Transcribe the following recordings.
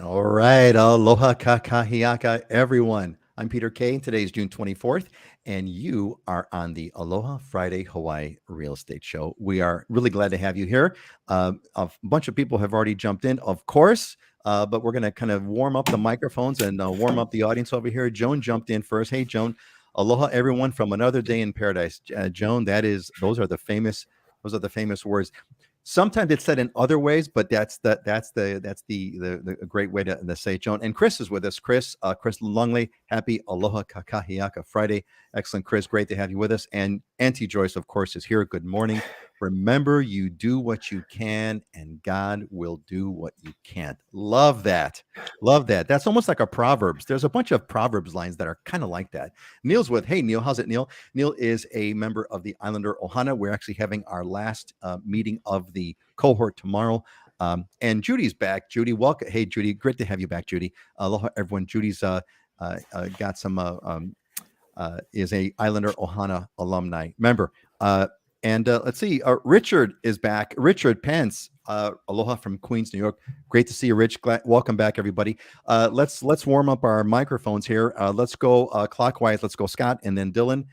All right. Aloha kakahiaka, everyone. I'm Peter Kay. Today is June 24th, and you are on the Aloha Friday Hawaii Real Estate Show. We are really glad to have you here. A bunch of people have already jumped in, of course, but we're going to kind of warm up the microphones and warm up the audience over here. Joan jumped in first. Hey, Joan. Aloha, everyone, from another day in paradise. Joan, those are the famous words. Sometimes it's said in other ways, but that's the great way to say it, Joan. And Chris is with us. Chris Longley, happy Aloha Kakahiaka Friday. Excellent, Chris. Great to have you with us. And Auntie Joyce, of course, is here. Good morning. Remember, you do what you can, and God will do what you can't. Love that. Love that. That's almost like a Proverbs. There's a bunch of Proverbs lines that are kind of like that. Neil's with, hey, Neil, how's it, Neil? Neil is a member of the Islander Ohana. We're actually having our last meeting of the cohort tomorrow. And Judy's back. Judy, welcome. Hey, Judy, great to have you back, Judy. Aloha, everyone. Judy's got some is a Islander Ohana alumni member. And let's see, Richard is back. Richard Pence, aloha from Queens, New York. Great to see you, Rich. Welcome back, everybody. Let's warm up our microphones here. Let's go clockwise. Let's go Scott and then Dylan.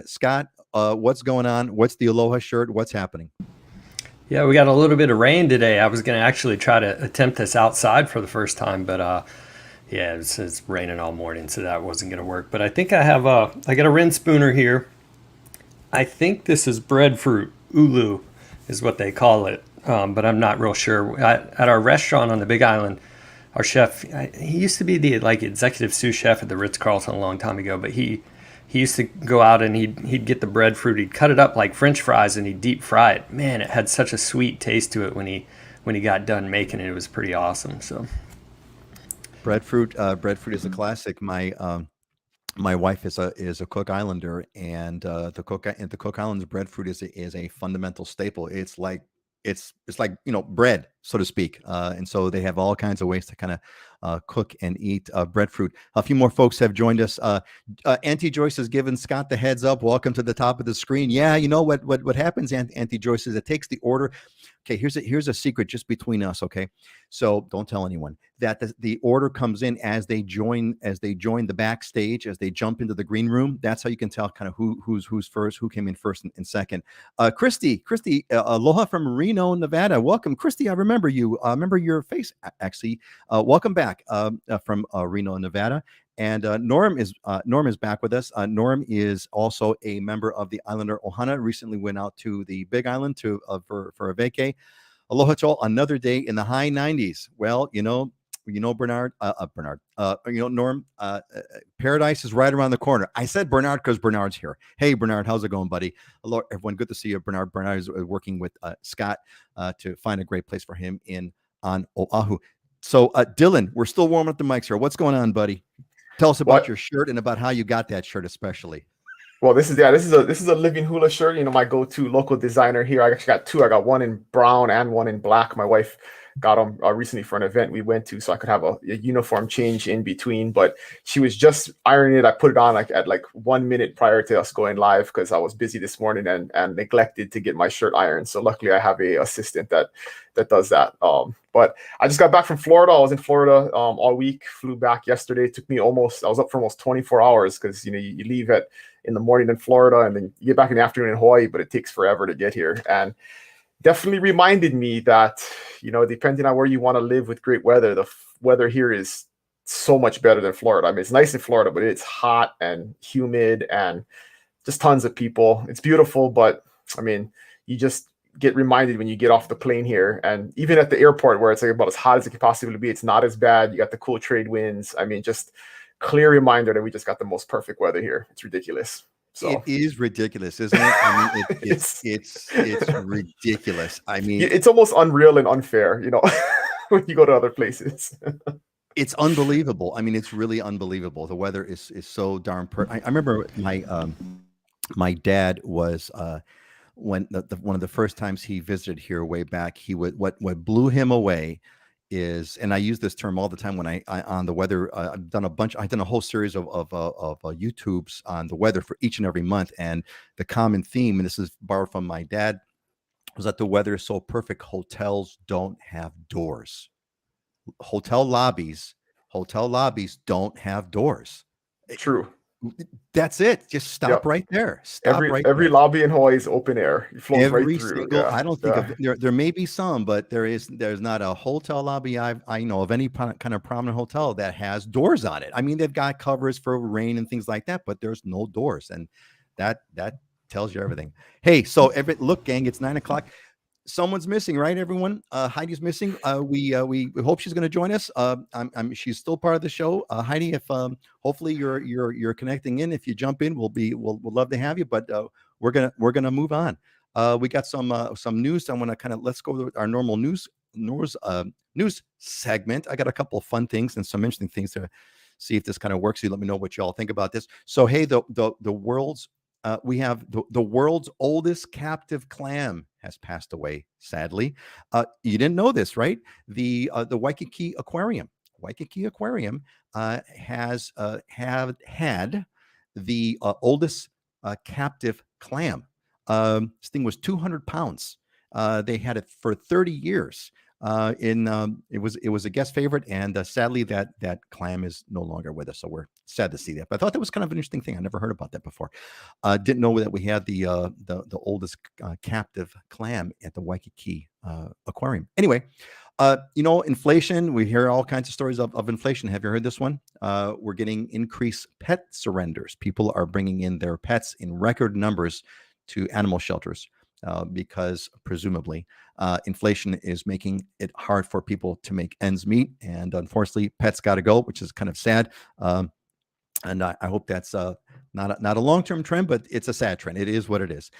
Scott, what's going on? What's the Aloha shirt? What's happening? Yeah, we got a little bit of rain today. I was going to actually try to attempt this outside for the first time, but yeah, it's raining all morning, so that wasn't going to work. But I think I got a rin spooner here. I think this is breadfruit. Ulu is what they call it, but I'm not real sure. At our restaurant on the Big Island, our chef, he used to be the executive sous chef at the Ritz Carlton a long time ago, but he used to go out and he'd get the breadfruit, he'd cut it up like French fries and he'd deep fry it. Man, it had such a sweet taste to it when he got done making it. It was pretty awesome. So Breadfruit is a classic. My wife is a Cook Islander, and the Cook Islands breadfruit is a fundamental staple. It's like bread, so to speak, and so they have all kinds of ways to kind of cook and eat breadfruit. A few more folks have joined us. Auntie Joyce has given Scott the heads up. Welcome to the top of the screen. Yeah, you know what happens, Auntie Joyce, is it takes the order. Okay, here's a secret just between us. Okay, so don't tell anyone that the order comes in as they join the backstage, as they jump into the green room. That's how you can tell kind of who's first, who came in first and second. Christy, aloha from Reno, Nevada. Welcome, Christy. I remember you. I remember your face actually. Welcome back from Reno, Nevada. And Norm is back with us. Norm is also a member of the Islander Ohana. Recently went out to the Big Island for a vacay. Aloha to all. Another day in the high 90s. Well, Bernard. Norm. Paradise is right around the corner. I said Bernard because Bernard's here. Hey, Bernard, how's it going, buddy? Hello, everyone. Good to see you, Bernard. Bernard is working with Scott to find a great place for him on Oahu. So, Dylan, we're still warming up the mics here. What's going on, buddy? Tell us about What? your shirt and about how you got that shirt, especially. Well, this is a living hula shirt. My go-to local designer here. I actually got two. I got one in brown and one in black. My wife got them recently for an event we went to, so I could have a uniform change in between. But she was just ironing it. I put it on at 1 minute prior to us going live because I was busy this morning and neglected to get my shirt ironed. So luckily, I have a assistant that does that. But I just got back from Florida. I was in Florida all week. Flew back yesterday. I was up for almost 24 hours because you leave in the morning in Florida and then you get back in the afternoon in Hawaii, but it takes forever to get here. And definitely reminded me that, depending on where you want to live with great weather, the weather here is so much better than Florida. I mean, it's nice in Florida, but it's hot and humid and just tons of people. It's beautiful, but I mean, you just get reminded when you get off the plane here. And even at the airport where it's about as hot as it could possibly be, it's not as bad. You got the cool trade winds. I mean, just clear reminder that we just got the most perfect weather here. It's ridiculous. It So is ridiculous, isn't it? I mean, it's it's ridiculous. I mean, it's almost unreal and unfair, when you go to other places. it's unbelievable. I mean, it's really unbelievable. The weather is so darn I remember my dad was when one of the first times he visited here way back. He would what blew him away is, and I use this term all the time when I on the weather. I've done a whole series of YouTubes on the weather for each and every month, and the common theme, and this is borrowed from my dad, was that the weather is so perfect. Hotels don't have doors. hotel lobbies don't have doors. True. That's it. Just stop Yep. right there. Stop right Every there. lobby in Hawaii is open air. It flows right Every through. single, Yeah. I don't think of there may be some, but there's not a hotel lobby I know of any kind of prominent hotel that has doors on it. I mean, they've got covers for rain and things like that, but there's no doors, and that tells you everything. Hey, so look, gang, it's 9 o'clock. Someone's missing, right? Everyone, Heidi's missing. We hope she's going to join us. She's still part of the show. Heidi, if hopefully you're connecting in. If you jump in, we'll love to have you. But we're gonna move on. We got some news. I want to kind of let's go to our normal news segment. I got a couple of fun things and some interesting things to see if this kind of works. You let me know what you all think about this. So hey, the world's we have the world's oldest captive clam has passed away, sadly. You didn't know this, right? The Waikiki Aquarium. Waikiki Aquarium has had the oldest captive clam. This thing was 200 pounds. They had it for 30 years. It was a guest favorite, and sadly that clam is no longer with us. So we're sad to see that. But I thought that was kind of an interesting thing. I never heard about that before. Didn't know that we had the oldest captive clam at the Waikiki Aquarium. Anyway, inflation. We hear all kinds of stories of inflation. Have you heard this one? We're getting increased pet surrenders. People are bringing in their pets in record numbers to animal shelters. Because presumably inflation is making it hard for people to make ends meet. And unfortunately, pets got to go, which is kind of sad. And I hope that's not a long-term trend, but it's a sad trend. It is what it is.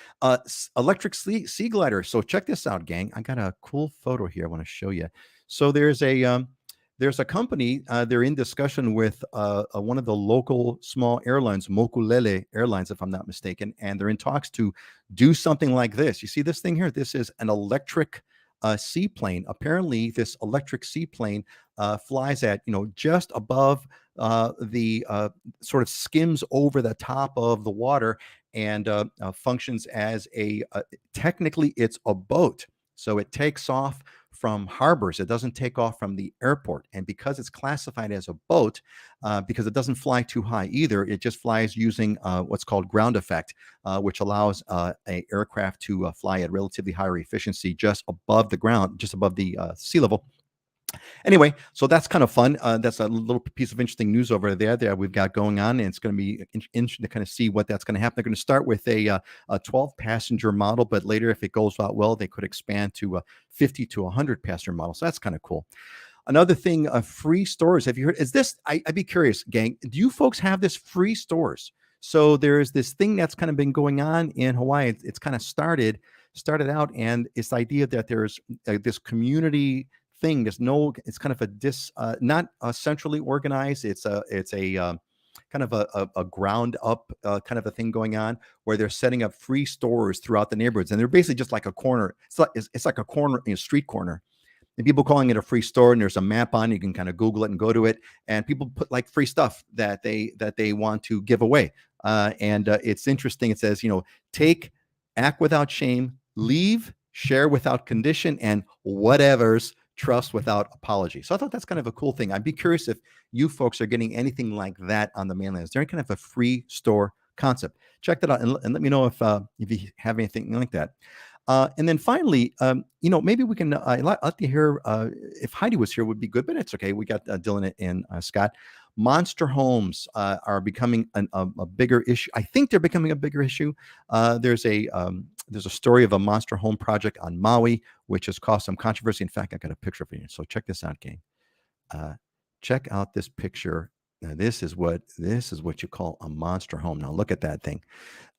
Electric sea glider. So check this out, gang. I got a cool photo here I want to show you. So there's a company, they're in discussion with one of the local small airlines, Mokulele Airlines, if I'm not mistaken, and they're in talks to do something like this. You see this thing here? This is an electric seaplane. Apparently, this electric seaplane flies at, just above the sort of skims over the top of the water and functions as technically it's a boat. So it takes off from harbors. It doesn't take off from the airport. And because it's classified as a boat, because it doesn't fly too high either, it just flies using what's called ground effect, which allows an aircraft to fly at relatively higher efficiency just above the ground, just above the sea level. Anyway, so that's kind of fun. That's a little piece of interesting news over there that we've got going on, and it's going to be interesting to kind of see what that's going to happen. They're going to start with a 12-passenger model, but later, if it goes out well, they could expand to a 50 to 100-passenger model. So that's kind of cool. Another thing, free stores. Have you heard? Is this? I'd be curious, gang. Do you folks have this free stores? So there's this thing that's kind of been going on in Hawaii. It's kind of started out, and it's the idea that there's this community thing. It's kind of not centrally organized. It's a kind of a ground up kind of a thing going on where they're setting up free stores throughout the neighborhoods, and they're basically just like a corner. It's like a corner, street corner, and people calling it a free store. And there's a map on it. You can kind of Google it and go to it, and people put like free stuff that they want to give away. And it's interesting. It says, take, act without shame, leave, share without condition, and whatever's, trust without apology. So I thought that's kind of a cool thing. I'd be curious if you folks are getting anything like that on the mainland. Is there any kind of a free store concept? Check that out and let me know if you have anything like that. And then finally, maybe we can, I'd like to hear if Heidi was here would be good, but it's okay. We got Dylan and Scott. Monster homes are becoming a bigger issue. I think they're becoming a bigger issue. There's a story of a monster home project on Maui, which has caused some controversy. In fact, I got a picture for you. So check this out, gang. Check out this picture. Now, this is what you call a monster home. Now, look at that thing.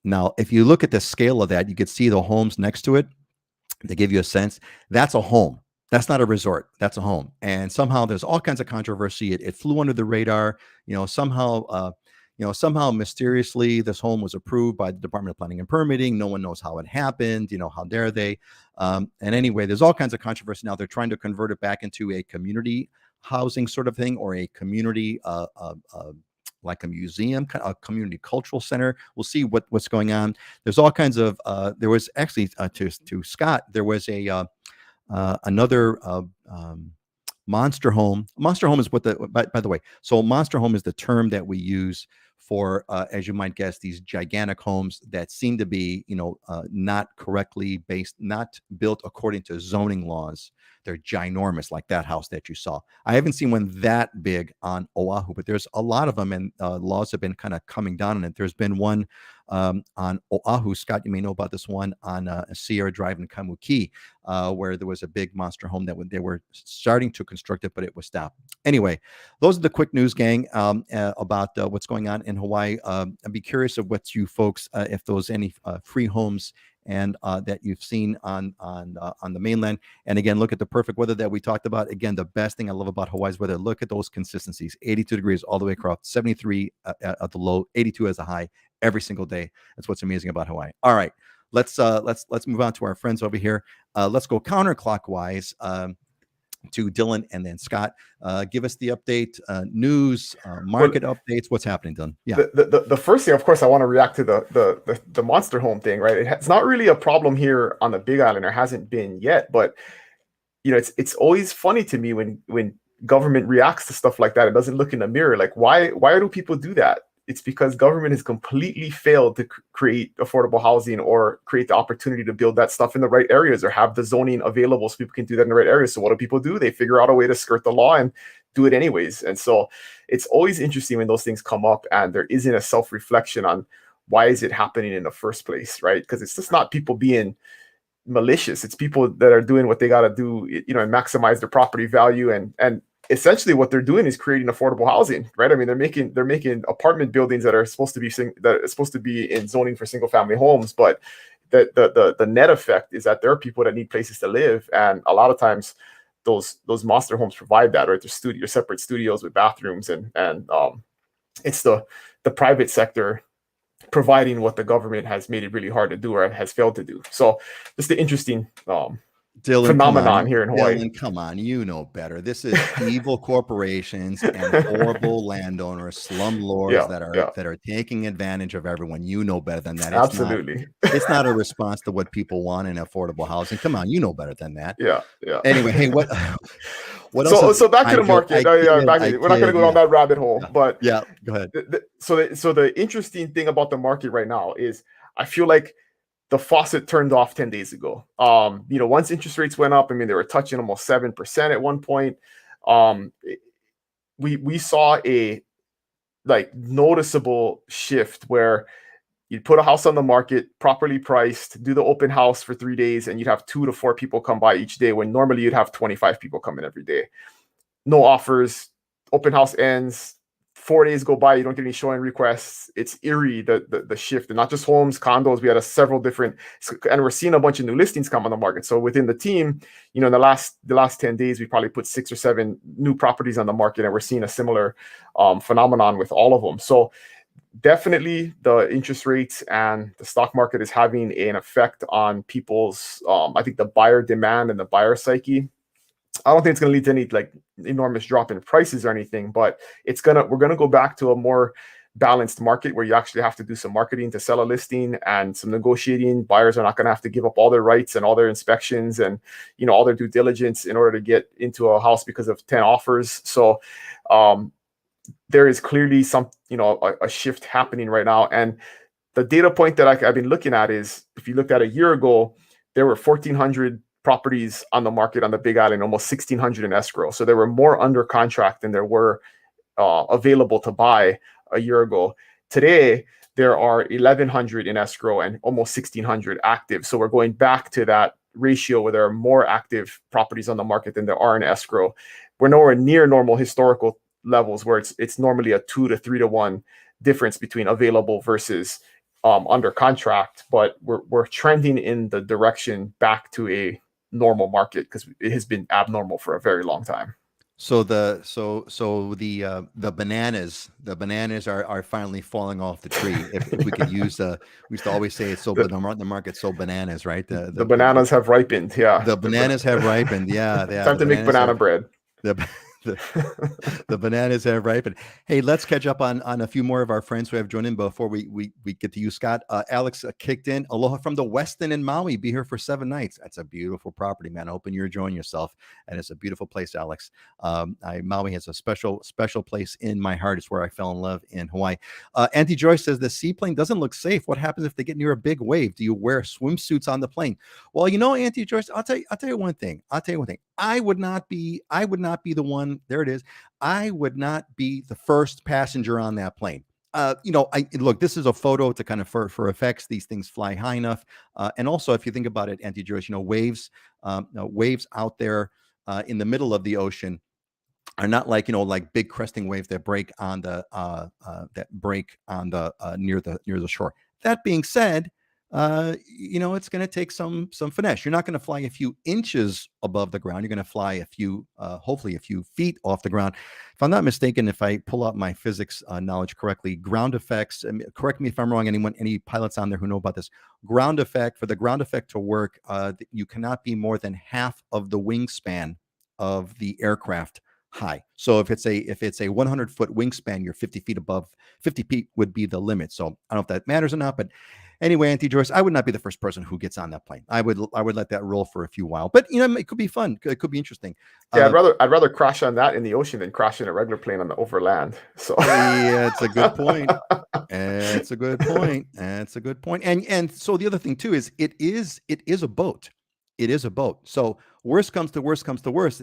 Now, if you look at the scale of that, you could see the homes next to it. They give you a sense. That's a home. That's not a resort. That's a home. And somehow there's all kinds of controversy. It flew under the radar. Somehow mysteriously, this home was approved by the Department of Planning and Permitting. No one knows how it happened. How dare they? And anyway, there's all kinds of controversy now. They're trying to convert it back into a community housing sort of thing, or a community, like a museum, a community cultural center. We'll see what's going on. There's all kinds of. There was actually to Scott. There was another Monster home. Monster home is what the by the way. So monster home is the term that we use for, as you might guess, these gigantic homes that seem to be, not correctly based, not built according to zoning laws. They're ginormous, like that house that you saw. I haven't seen one that big on Oahu, but there's a lot of them, and laws have been kind of coming down on it. There's been one on Oahu. Scott, you may know about this one on Sierra Drive in Kamuki, where there was a big monster home that they were starting to construct it, but it was stopped. Anyway, those are the quick news, gang, about what's going on in Hawaii. I'd be curious of what you folks, if those any free homes and that you've seen on the mainland. And again, look at the perfect weather that we talked about. Again, the best thing I love about Hawaii's weather, look at those consistencies: 82 degrees all the way across, 73 at the low, 82 as a high every single day. That's what's amazing about Hawaii. All right, let's move on to our friends over here. Let's go counterclockwise to Dylan and then Scott. Give us the update, news, market updates. What's happening, Dylan? Yeah. The first thing, of course, I want to react to the monster home thing, right? It's not really a problem here on the Big Island, or hasn't been yet, but it's always funny to me when government reacts to stuff like that. It doesn't look in the mirror. Like, why do people do that? It's because government has completely failed to create affordable housing or create the opportunity to build that stuff in the right areas or have the zoning available so people can do that in the right areas. So what do people do? They figure out a way to skirt the law and do it anyways. And so it's always interesting when those things come up and there isn't a self-reflection on why is it happening in the first place, right? Because it's just not people being malicious. It's people that are doing what they got to do, and maximize their property value. And essentially what they're doing is creating affordable housing, right? I mean, they're making apartment buildings that are supposed to be in zoning for single family homes, but the net effect is that there are people that need places to live, and a lot of times those monster homes provide that, right? They're separate studios with bathrooms, and it's the private sector providing what the government has made it really hard to do or has failed to do. So just the interesting Dylan, phenomenon here in Hawaii. Dylan, come on, you know better. This is evil corporations and horrible landowners, slumlords that are taking advantage of everyone. You know better than that. Absolutely. It's not a response to what people want in affordable housing. Come on, you know better than that. Yeah. Anyway, hey, what else? So back to the market. We're not going to go down that rabbit hole, but yeah, go ahead. So the interesting thing about the market right now is I feel like the faucet turned off 10 days ago. Once interest rates went up, I mean, they were touching almost 7% at one point. We saw a noticeable shift where you'd put a house on the market, properly priced, do the open house for 3 days, and you'd have 2 to 4 people come by each day, when normally you'd have 25 people come in every day. No offers, open house ends, 4 days go by, you don't get any showing requests. It's eerie, the shift, and not just homes, condos. We had several different, and we're seeing a bunch of new listings come on the market. So within the team, in the last 10 days, we probably put 6 or 7 new properties on the market, and we're seeing a similar phenomenon with all of them. So definitely the interest rates and the stock market is having an effect on people's, I think, the buyer demand and the buyer psyche. I don't think it's going to lead to any enormous drop in prices or anything, but we're going to go back to a more balanced market where you actually have to do some marketing to sell a listing and some negotiating. Buyers are not going to have to give up all their rights and all their inspections and all their due diligence in order to get into a house because of 10 offers. So there is clearly a shift happening right now. And the data point that I've been looking at is, if you looked at a year ago, there were 1,400 properties on the market on the Big Island, almost 1,600 in escrow. So there were more under contract than there were available to buy a year ago. Today, there are 1,100 in escrow and almost 1,600 active. So we're going back to that ratio where there are more active properties on the market than there are in escrow. We're nowhere near normal historical levels where it's normally a 2 to 3 to 1 difference between available versus under contract, but we're trending in the direction back to a normal market because it has been abnormal for a very long time. So the bananas are finally falling off the tree. If we could use we used to always say it's the market's so bananas, right? The bananas have ripened. Yeah. The bananas have ripened. Yeah. Time to make banana bread. The bananas have ripened. Hey, let's catch up on a few more of our friends who have joined in before we get to you, Scott. Alex kicked in. Aloha from the Westin in Maui. Be here for 7 nights. That's a beautiful property, man. I hope you're enjoying yourself, and it's a beautiful place, Alex. Maui has a special place in my heart. It's where I fell in love in Hawaii. Auntie Joyce says the seaplane doesn't look safe. What happens if they get near a big wave? Do you wear swimsuits on the plane? Well, Auntie Joyce, I'll tell you one thing. I would not be the one. There it is. I would not be the first passenger on that plane. I look, this is a photo to kind of for effects. These things fly high enough. And also, if you think about it, Auntie Joyce, waves out there in the middle of the ocean are not like like big cresting waves that break on the near the shore. That being said, it's going to take some finesse. You're not going to fly a few inches above the ground. You're going to fly hopefully a few feet off the ground. If I'm not mistaken, if I pull out my physics knowledge correctly, ground effects. Correct me if I'm wrong. Any pilots on there who know about this? For the ground effect to work, you cannot be more than half of the wingspan of the aircraft high. So if it's a 100-foot wingspan, you're 50 feet above. 50 feet would be the limit. So I don't know if that matters or not, but anyway, Auntie Joyce, I would not be the first person who gets on that plane. I would let that roll for a few while, but it could be fun. It could be interesting. Yeah, I'd rather crash on that in the ocean than crash in a regular plane on the overland. So yeah, it's a good point. It's a good point. It's a good point. And so the other thing too is it is a boat. It is a boat. So worst comes to worst,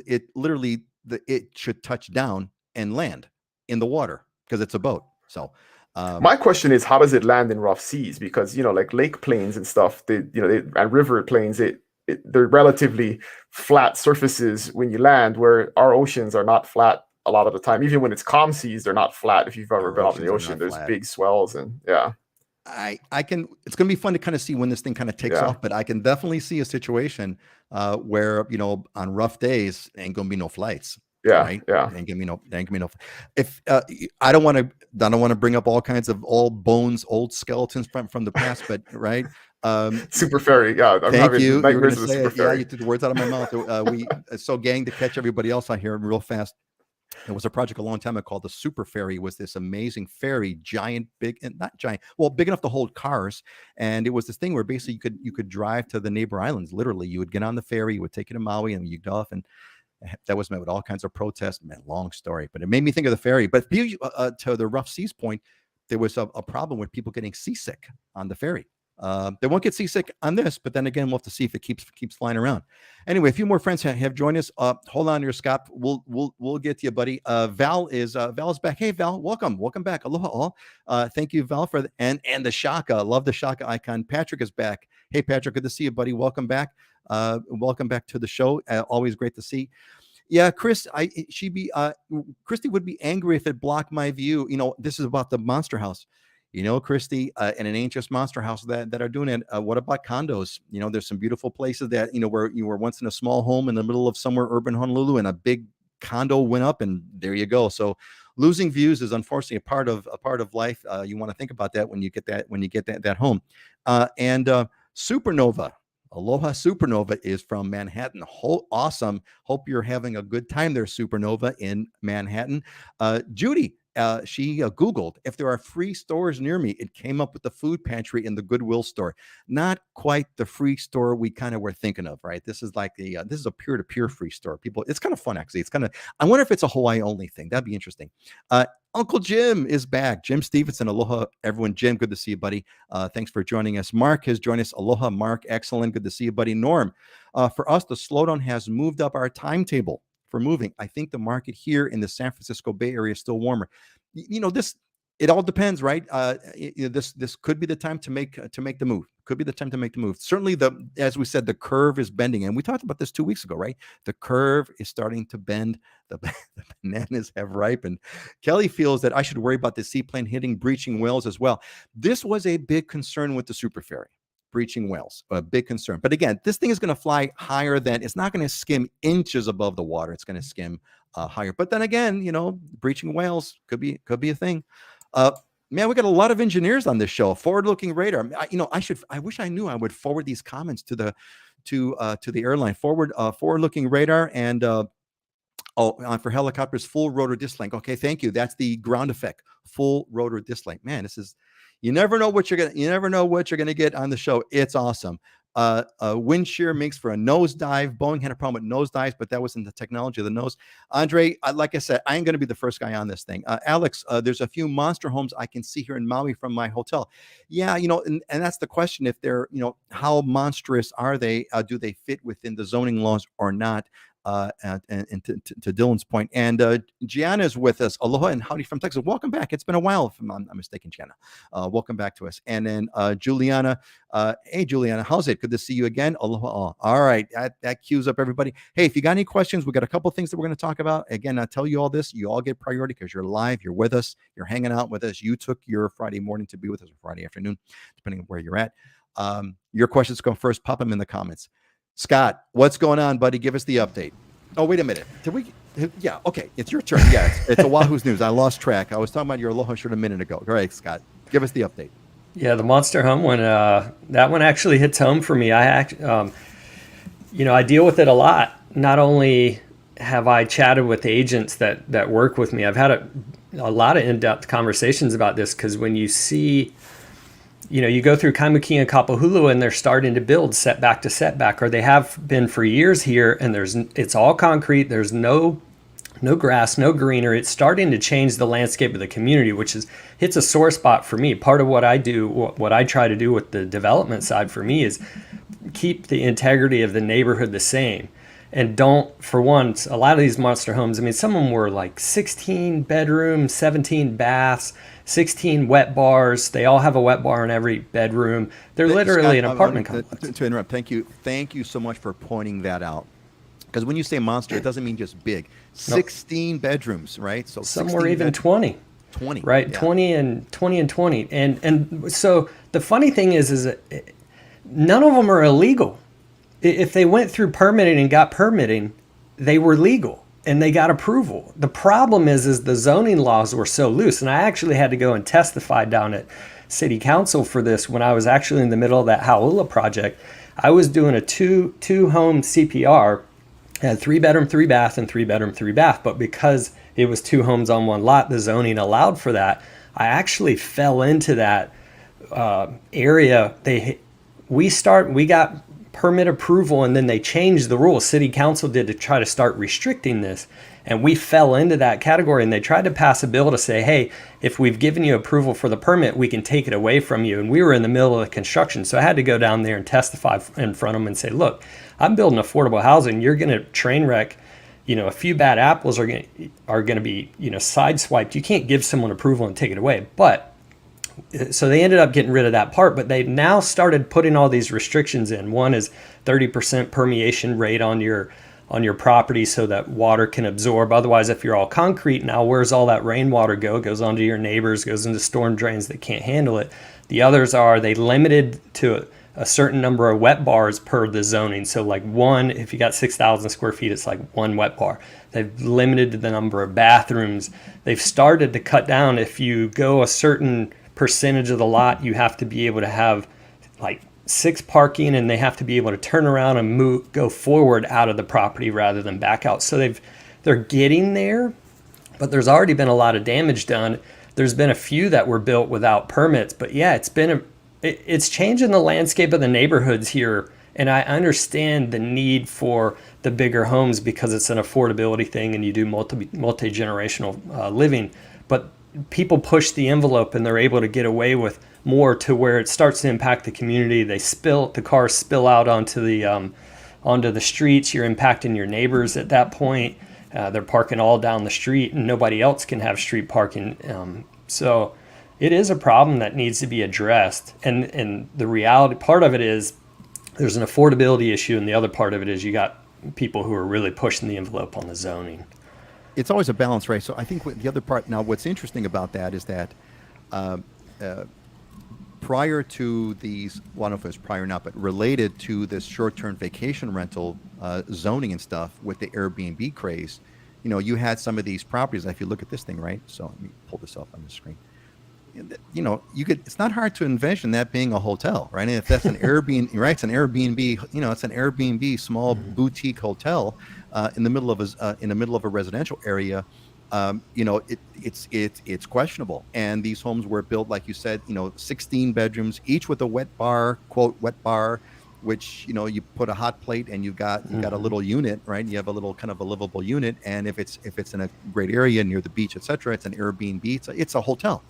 it literally it should touch down and land in the water because it's a boat. So my question is, how does it land in rough seas? Because like lake planes and stuff, and river planes, they're relatively flat surfaces when you land, where our oceans are not flat a lot of the time. Even when it's calm seas, they're not flat. If you've ever been out in the ocean, there's big swells and yeah. It's going to be fun to kind of see when this thing kind of takes off, but I can definitely see a situation where, on rough days ain't going to be no flights. Yeah. Right? Yeah. Ain't gonna be no. If I don't want to bring up all kinds of old skeletons from the past, but right. Superferry. Yeah. Thank you. You were going to say it. Yeah, you took the words out of my mouth. Gang, to catch everybody else out here real fast. There was a project a long time ago called the Superferry. Was this amazing ferry, big enough to hold cars, and it was this thing where basically you could drive to the neighbor islands. Literally, you would get on the ferry, you would take it to Maui, and you'd go off, and that was met with all kinds of protests. Man, long story, but it made me think of the ferry. But to the rough seas point, there was a problem with people getting seasick on the ferry. They won't get seasick on this, but then again, we'll have to see if it keeps flying around. Anyway, a few more friends have joined us. Hold on here, Scott. We'll get to you, buddy. Val is back. Hey, Val, welcome back. Aloha all. Thank you, Val, and the Shaka. Love the Shaka icon. Patrick is back. Hey, Patrick, good to see you, buddy. Welcome back. Welcome back to the show. Always great to see. Yeah, Chris, Christy would be angry if it blocked my view. This is about the monster house. Christy, and an ancient monster house that are doing it. What about condos? There's some beautiful places that, where you were once in a small home in the middle of somewhere urban Honolulu, and a big condo went up, and there you go. So losing views is unfortunately a part of life. You want to think about that when you get that home. And Supernova. Aloha Supernova is from Manhattan. Awesome. Hope you're having a good time there, Supernova in Manhattan. Judy, she Googled if there are free stores near me. It came up with the food pantry in the Goodwill store. Not quite the free store we kind of were thinking of, right? This is like this is a peer-to-peer free store. It's kind of fun, actually. I wonder if it's a Hawaii only thing. That'd be interesting. Uncle Jim is back. Jim Stevenson. Aloha, everyone. Jim, good to see you, buddy. Thanks for joining us. Mark has joined us. Aloha, Mark. Excellent. Good to see you, buddy. Norm, for us, the slowdown has moved up our timetable for moving. I think the market here in the San Francisco Bay Area is still warmer. It all depends, right? This could be the time to make the move. Could be the time to make the move. Certainly, as we said, the curve is bending, and we talked about this 2 weeks ago, right? The curve is starting to bend. The bananas have ripened. Kelly feels that I should worry about the seaplane hitting breaching whales as well. This was a big concern with the Superferry. Breaching whales, a big concern. But again, this thing is going to fly higher than, it's not going to skim inches above the water. It's going to skim higher. But then again, breaching whales could be a thing. Man, we got a lot of engineers on this show. Forward-looking radar. I wish I knew I would forward these comments to the airline. Forward-looking radar, and Oh, for helicopters, full rotor disc length. Okay, thank you. That's the ground effect, full rotor disc length. Man, this is, you never know what you're gonna get on the show. It's awesome. Wind shear makes for a nosedive. Boeing had a problem with nosedives, but that wasn't the technology of the nose. Andre, like I said, I ain't gonna be the first guy on this thing. Alex, there's a few monster homes I can see here in Maui from my hotel. Yeah, and that's the question. If they're, how monstrous are they? Do they fit within the zoning laws or not? And to Dylan's point. And Gianna is with us. Aloha and howdy from Texas. Welcome back. It's been a while, if I'm mistaken, Gianna. Welcome back to us. And then Juliana. Hey, Juliana, how's it? Good to see you again. Aloha. All right. That cues up everybody. Hey, if you got any questions, we got a couple things that we're going to talk about. Again, I tell you all this. You all get priority because you're live. You're with us. You're hanging out with us. You took your Friday morning to be with us, or Friday afternoon, depending on where you're at. Your questions go first. Pop them in the comments. Scott, what's going on, buddy? Give us the update. Oh, wait a minute. Did we? Yeah. Okay. It's your turn. Yeah. It's Oahu's news. I lost track. I was talking about your Aloha shirt a minute ago. All right, Scott, give us the update. Yeah, the monster home one. That one actually hits home for me. I deal with it a lot. Not only have I chatted with agents that work with me, I've had a lot of in-depth conversations about this, because when you see, you go through Kaimuki and Kapahulu and they're starting to build setback to setback, or they have been for years here, and it's all concrete. There's no grass, no greenery. It's starting to change the landscape of the community, which hits a sore spot for me. Part of what I do, what I try to do with the development side for me, is keep the integrity of the neighborhood the same. And for once, a lot of these monster homes, I mean, some of them were like 16 bedrooms, 17 baths, 16 wet bars. They all have a wet bar in every bedroom. They're literally an apartment complex. To interrupt, thank you so much for pointing that out. Because when you say monster, it doesn't mean just big. 16 bedrooms, right? So some were even 20. 20, right? Yeah. 20 and 20. And so the funny thing is that none of them are illegal. If they went through permitting and got permitting, they were legal and they got approval. The problem is the zoning laws were so loose. And I actually had to go and testify down at city council for this when I was actually in the middle of that Hauula project. I was doing a two home CPR, had 3-bedroom, 3-bath, and 3-bedroom, 3-bath. But because it was 2 homes on one lot, the zoning allowed for that. I actually fell into that area. We got permit approval, and then they changed the rules. City council did, to try to start restricting this, and we fell into that category. And they tried to pass a bill to say, hey, if we've given you approval for the permit, we can take it away from you. And we were in the middle of the construction, so I had to go down there and testify in front of them and say, look, I'm building affordable housing. You're going to train wreck, a few bad apples are going to be sideswiped. You can't give someone approval and take it away. But so they ended up getting rid of that part, but they've now started putting all these restrictions in. One is 30% permeation rate on your property so that water can absorb. Otherwise, if you're all concrete, now where's all that rainwater go? It goes onto your neighbors, goes into storm drains that can't handle it. The others are, they limited to a certain number of wet bars per the zoning. So like one, if you got 6,000 square feet, it's like 1 wet bar. They've limited the number of bathrooms. They've started to cut down. If you go a certain percentage of the lot, you have to be able to have like 6 parking, and they have to be able to turn around and go forward out of the property rather than back out. So they're getting there, but there's already been a lot of damage done. There's been a few that were built without permits, but yeah, it's changing the landscape of the neighborhoods here. And I understand the need for the bigger homes because it's an affordability thing, and you do multi-generational living, but people push the envelope and they're able to get away with more, to where it starts to impact the community. The cars spill out onto the streets. You're impacting your neighbors at that point. They're parking all down the street, and nobody else can have street parking. So it is a problem that needs to be addressed. And the reality part of it is there's an affordability issue, and the other part of it is you got people who are really pushing the envelope on the zoning. It's always a balance, right? So I think the other part, now what's interesting about that is that prior to these, well, I don't know if it was prior or not, but related to this short-term vacation rental zoning and stuff with the Airbnb craze, you had some of these properties. If you look at this thing, right? So let me pull this up on the screen. you know, you could, it's not hard to envision that being a hotel, right? And if that's an Airbnb, right? It's an Airbnb, you know, it's an Airbnb small Mhm. boutique hotel in the middle of in the middle of a residential area. You know, it's questionable. And these homes were built, like you said, you know, 16 bedrooms, each with a wet bar, quote, wet bar, which, you know, you put a hot plate and you got a Mhm. little unit, right? You have a little kind of a livable unit. And if it's in a great area near the beach, etc., it's an Airbnb, it's a hotel.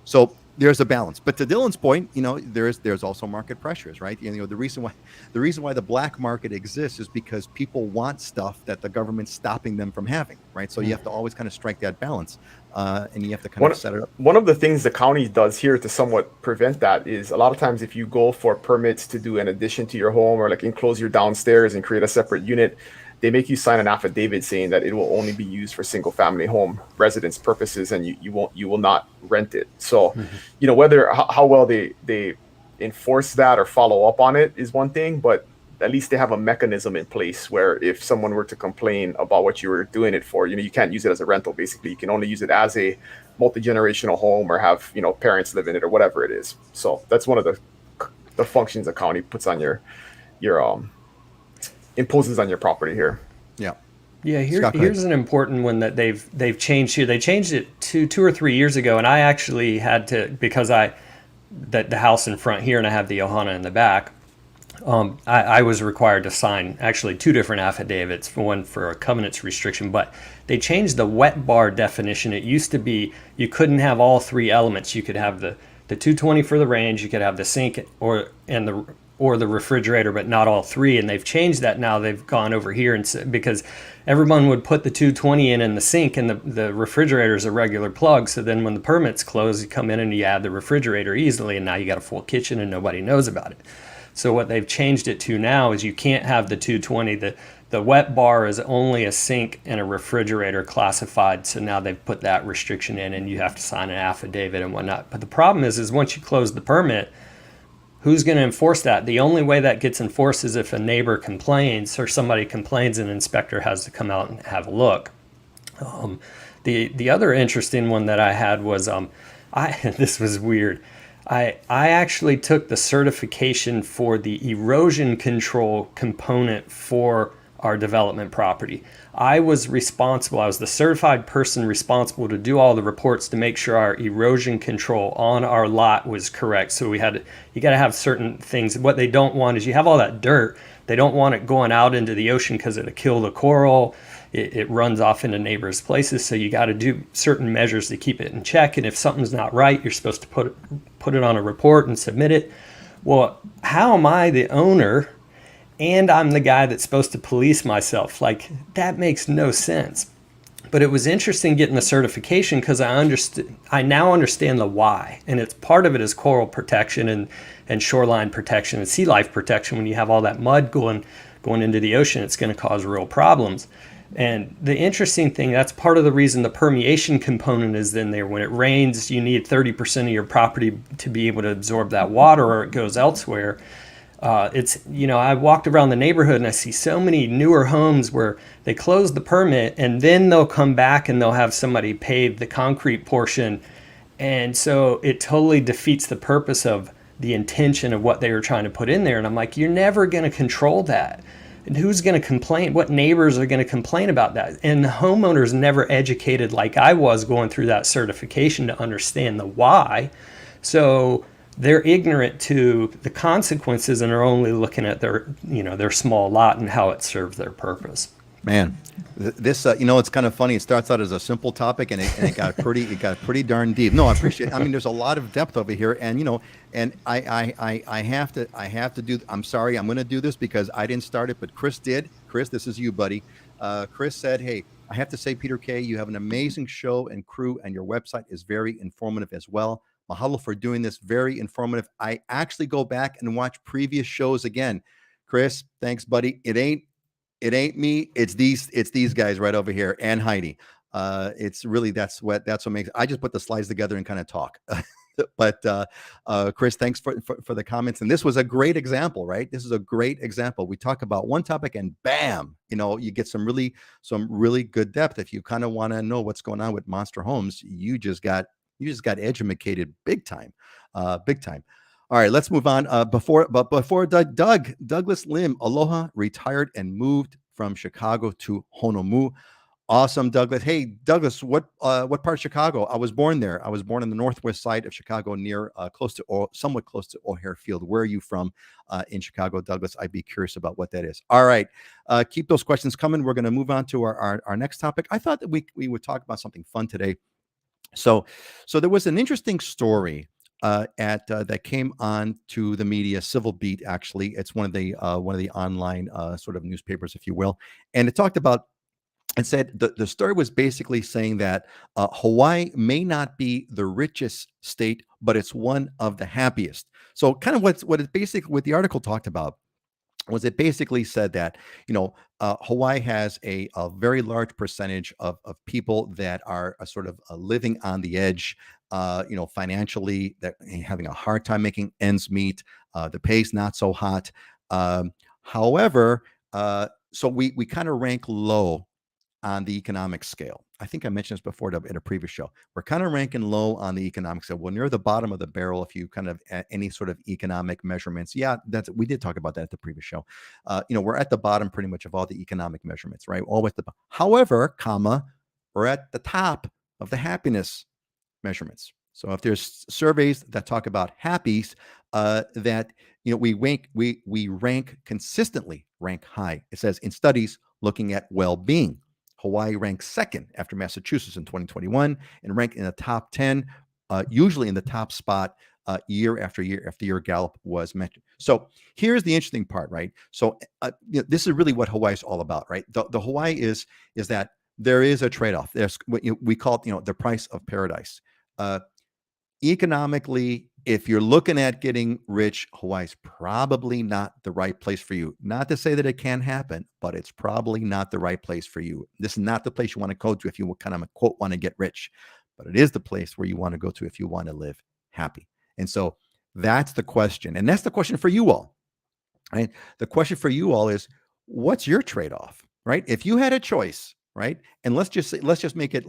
So there's a balance. But to Dylan's point, you know, there's also market pressures, right? You know, the reason why the black market exists is because people want stuff that the government's stopping them from having, right? So you have to always kind of strike that balance, and you have to kind of One set it up. one of the things the county does here to somewhat prevent that is a lot of times if you go for permits to do an addition to your home or like enclose your downstairs and create a separate unit, they make you sign an affidavit saying that it will only be used for single family home residence purposes and you will not rent it. So, Mhm. you know, whether how well they enforce that or follow up on it is one thing, but at least they have a mechanism in place where if someone were to complain about what you were doing it for, you know, you can't use it as a rental. Basically, you can only use it as a multi-generational home or have, you know, parents live in it or whatever it is. So that's one of the functions the county puts on your imposes on your property here. Yeah, Yeah, Scott, go ahead. here's an important one that they've changed here. They changed it 2 or 3 years ago, and I actually had to, because the house in front here and I have the Ohana in the back. I was required to sign actually two different affidavits, one for a covenants restriction, but they changed the wet bar definition. It used to be you couldn't have all three elements. You could have the 220 for the range, you could have the sink or the refrigerator, but not all three. And they've changed that now. They've gone over here and because everyone would put the 220 in the sink, and the refrigerator is a regular plug. So then when the permits close, you come in and you add the refrigerator easily, and now you got a full kitchen and nobody knows about it. So what they've changed it to now is you can't have the 220. The wet bar is only a sink and a refrigerator classified. So now they've put that restriction in, and you have to sign an affidavit and whatnot. But the problem is once you close the permit, who's going to enforce that? The only way that gets enforced is if a neighbor complains or somebody complains, and an inspector has to come out and have a look. The other interesting one that I had was I this was weird. I actually took the certification for the erosion control component for our development property. I was the certified person responsible to do all the reports to make sure our erosion control on our lot was correct. So you got to have certain things. What they don't want is you have all that dirt. They don't want it going out into the ocean because it'll kill the coral. It runs off into neighbors' places. So you got to do certain measures to keep it in check. And if something's not right, you're supposed to put it on a report and submit it. Well, how am I the owner and I'm the guy that's supposed to police myself? Like, that makes no sense. But it was interesting getting the certification because I now understand the why. And it's part of it is coral protection and shoreline protection and sea life protection. When you have all that mud going into the ocean, it's going to cause real problems. And the interesting thing, that's part of the reason the permeation component is in there. When it rains, you need 30% of your property to be able to absorb that water, or it goes elsewhere. I walked around the neighborhood and I see so many newer homes where they close the permit and then they'll come back and they'll have somebody pave the concrete portion. And so it totally defeats the purpose of the intention of what they were trying to put in there. And I'm like, you're never going to control that. And who's going to complain? What neighbors are going to complain about that? And the homeowner's never educated like I was going through that certification to understand the why. So they're ignorant to the consequences and are only looking at their small lot and how it serves their purpose. Man, this it's kind of funny. It starts out as a simple topic, and it got pretty darn deep. No, I appreciate it. I mean, there's a lot of depth over here, and I have to do. I'm sorry, I'm going to do this because I didn't start it, but Chris did. Chris, this is you, buddy. Chris said, "Hey, I have to say, Peter K, you have an amazing show and crew, and your website is very informative as well. Mahalo for doing this. Very informative. I actually go back and watch previous shows again. Chris, thanks, buddy. It ain't me. It's these guys right over here and Heidi. It's really that's what makes. I just put the slides together and kind of talk. But Chris, thanks for the comments. And this was a great example, right? This is a great example. We talk about one topic and bam, you get some really good depth. If you kind of want to know what's going on with monster homes, you just got You just got educated big time, big time. All right, let's move on. Before Douglas Lim, Aloha, retired and moved from Chicago to Honolulu. Awesome, Douglas. Hey, Douglas, what part of Chicago? I was born there. I was born on the northwest side of Chicago, near somewhat close to O'Hare Field. Where are you from in Chicago, Douglas? I'd be curious about what that is. All right, keep those questions coming. We're going to move on to our next topic. I thought that we would talk about something fun today. So there was an interesting story that came on to the media, Civil Beat. Actually, it's one of the online sort of newspapers, if you will, and it talked about. And said the story was basically saying that Hawaii may not be the richest state, but it's one of the happiest. So kind of what the article talked about was it basically said that, Hawaii has a very large percentage of people that are sort of living on the edge, financially, that having a hard time making ends meet. The pay's not so hot. However, so we kind of rank low on the economic scale. I think I mentioned this before in a previous show. We're kind of ranking low on the economic scale. We're near the bottom of the barrel if you kind of any sort of economic measurements. Yeah, we did talk about that at the previous show. We're at the bottom pretty much of all the economic measurements, right? Always however, we're at the top of the happiness measurements. So if there's surveys that talk about happies, that we rank consistently, rank high. It says in studies looking at well-being, Hawaii ranked second after Massachusetts in 2021 and ranked in the top 10, usually in the top spot year after year after year. Gallup was mentioned. So here's the interesting part, right? So this is really what Hawaii is all about, right? The Hawaii is that there is a trade-off. There's what we call it, the price of paradise. Economically, if you're looking at getting rich, Hawaii's probably not the right place for you. Not to say that it can happen, but it's probably not the right place for you. This is not the place you want to go to if you kind of, quote, want to get rich, but it is the place where you want to go to if you want to live happy. And so that's the question. And that's the question for you all. Right? The question for you all is, what's your trade-off, right? If you had a choice, right? And let's just make it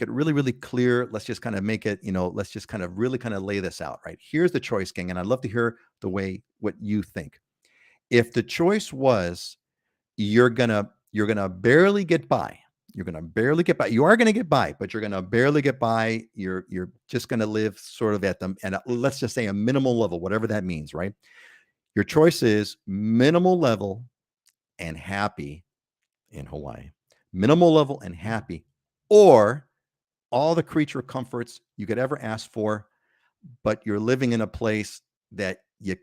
really, really clear. Let's just kind of make it, let's just kind of really kind of lay this out, right? Here's the choice, gang. And I'd love to hear what you think. If the choice was you're gonna barely get by, you are going to get by, but you're going to barely get by. You're just going to live sort of let's just say a minimal level, whatever that means, right? Your choice is minimal level and happy in Hawaii, minimal level and happy, or all the creature comforts you could ever ask for, but you're living in a place that you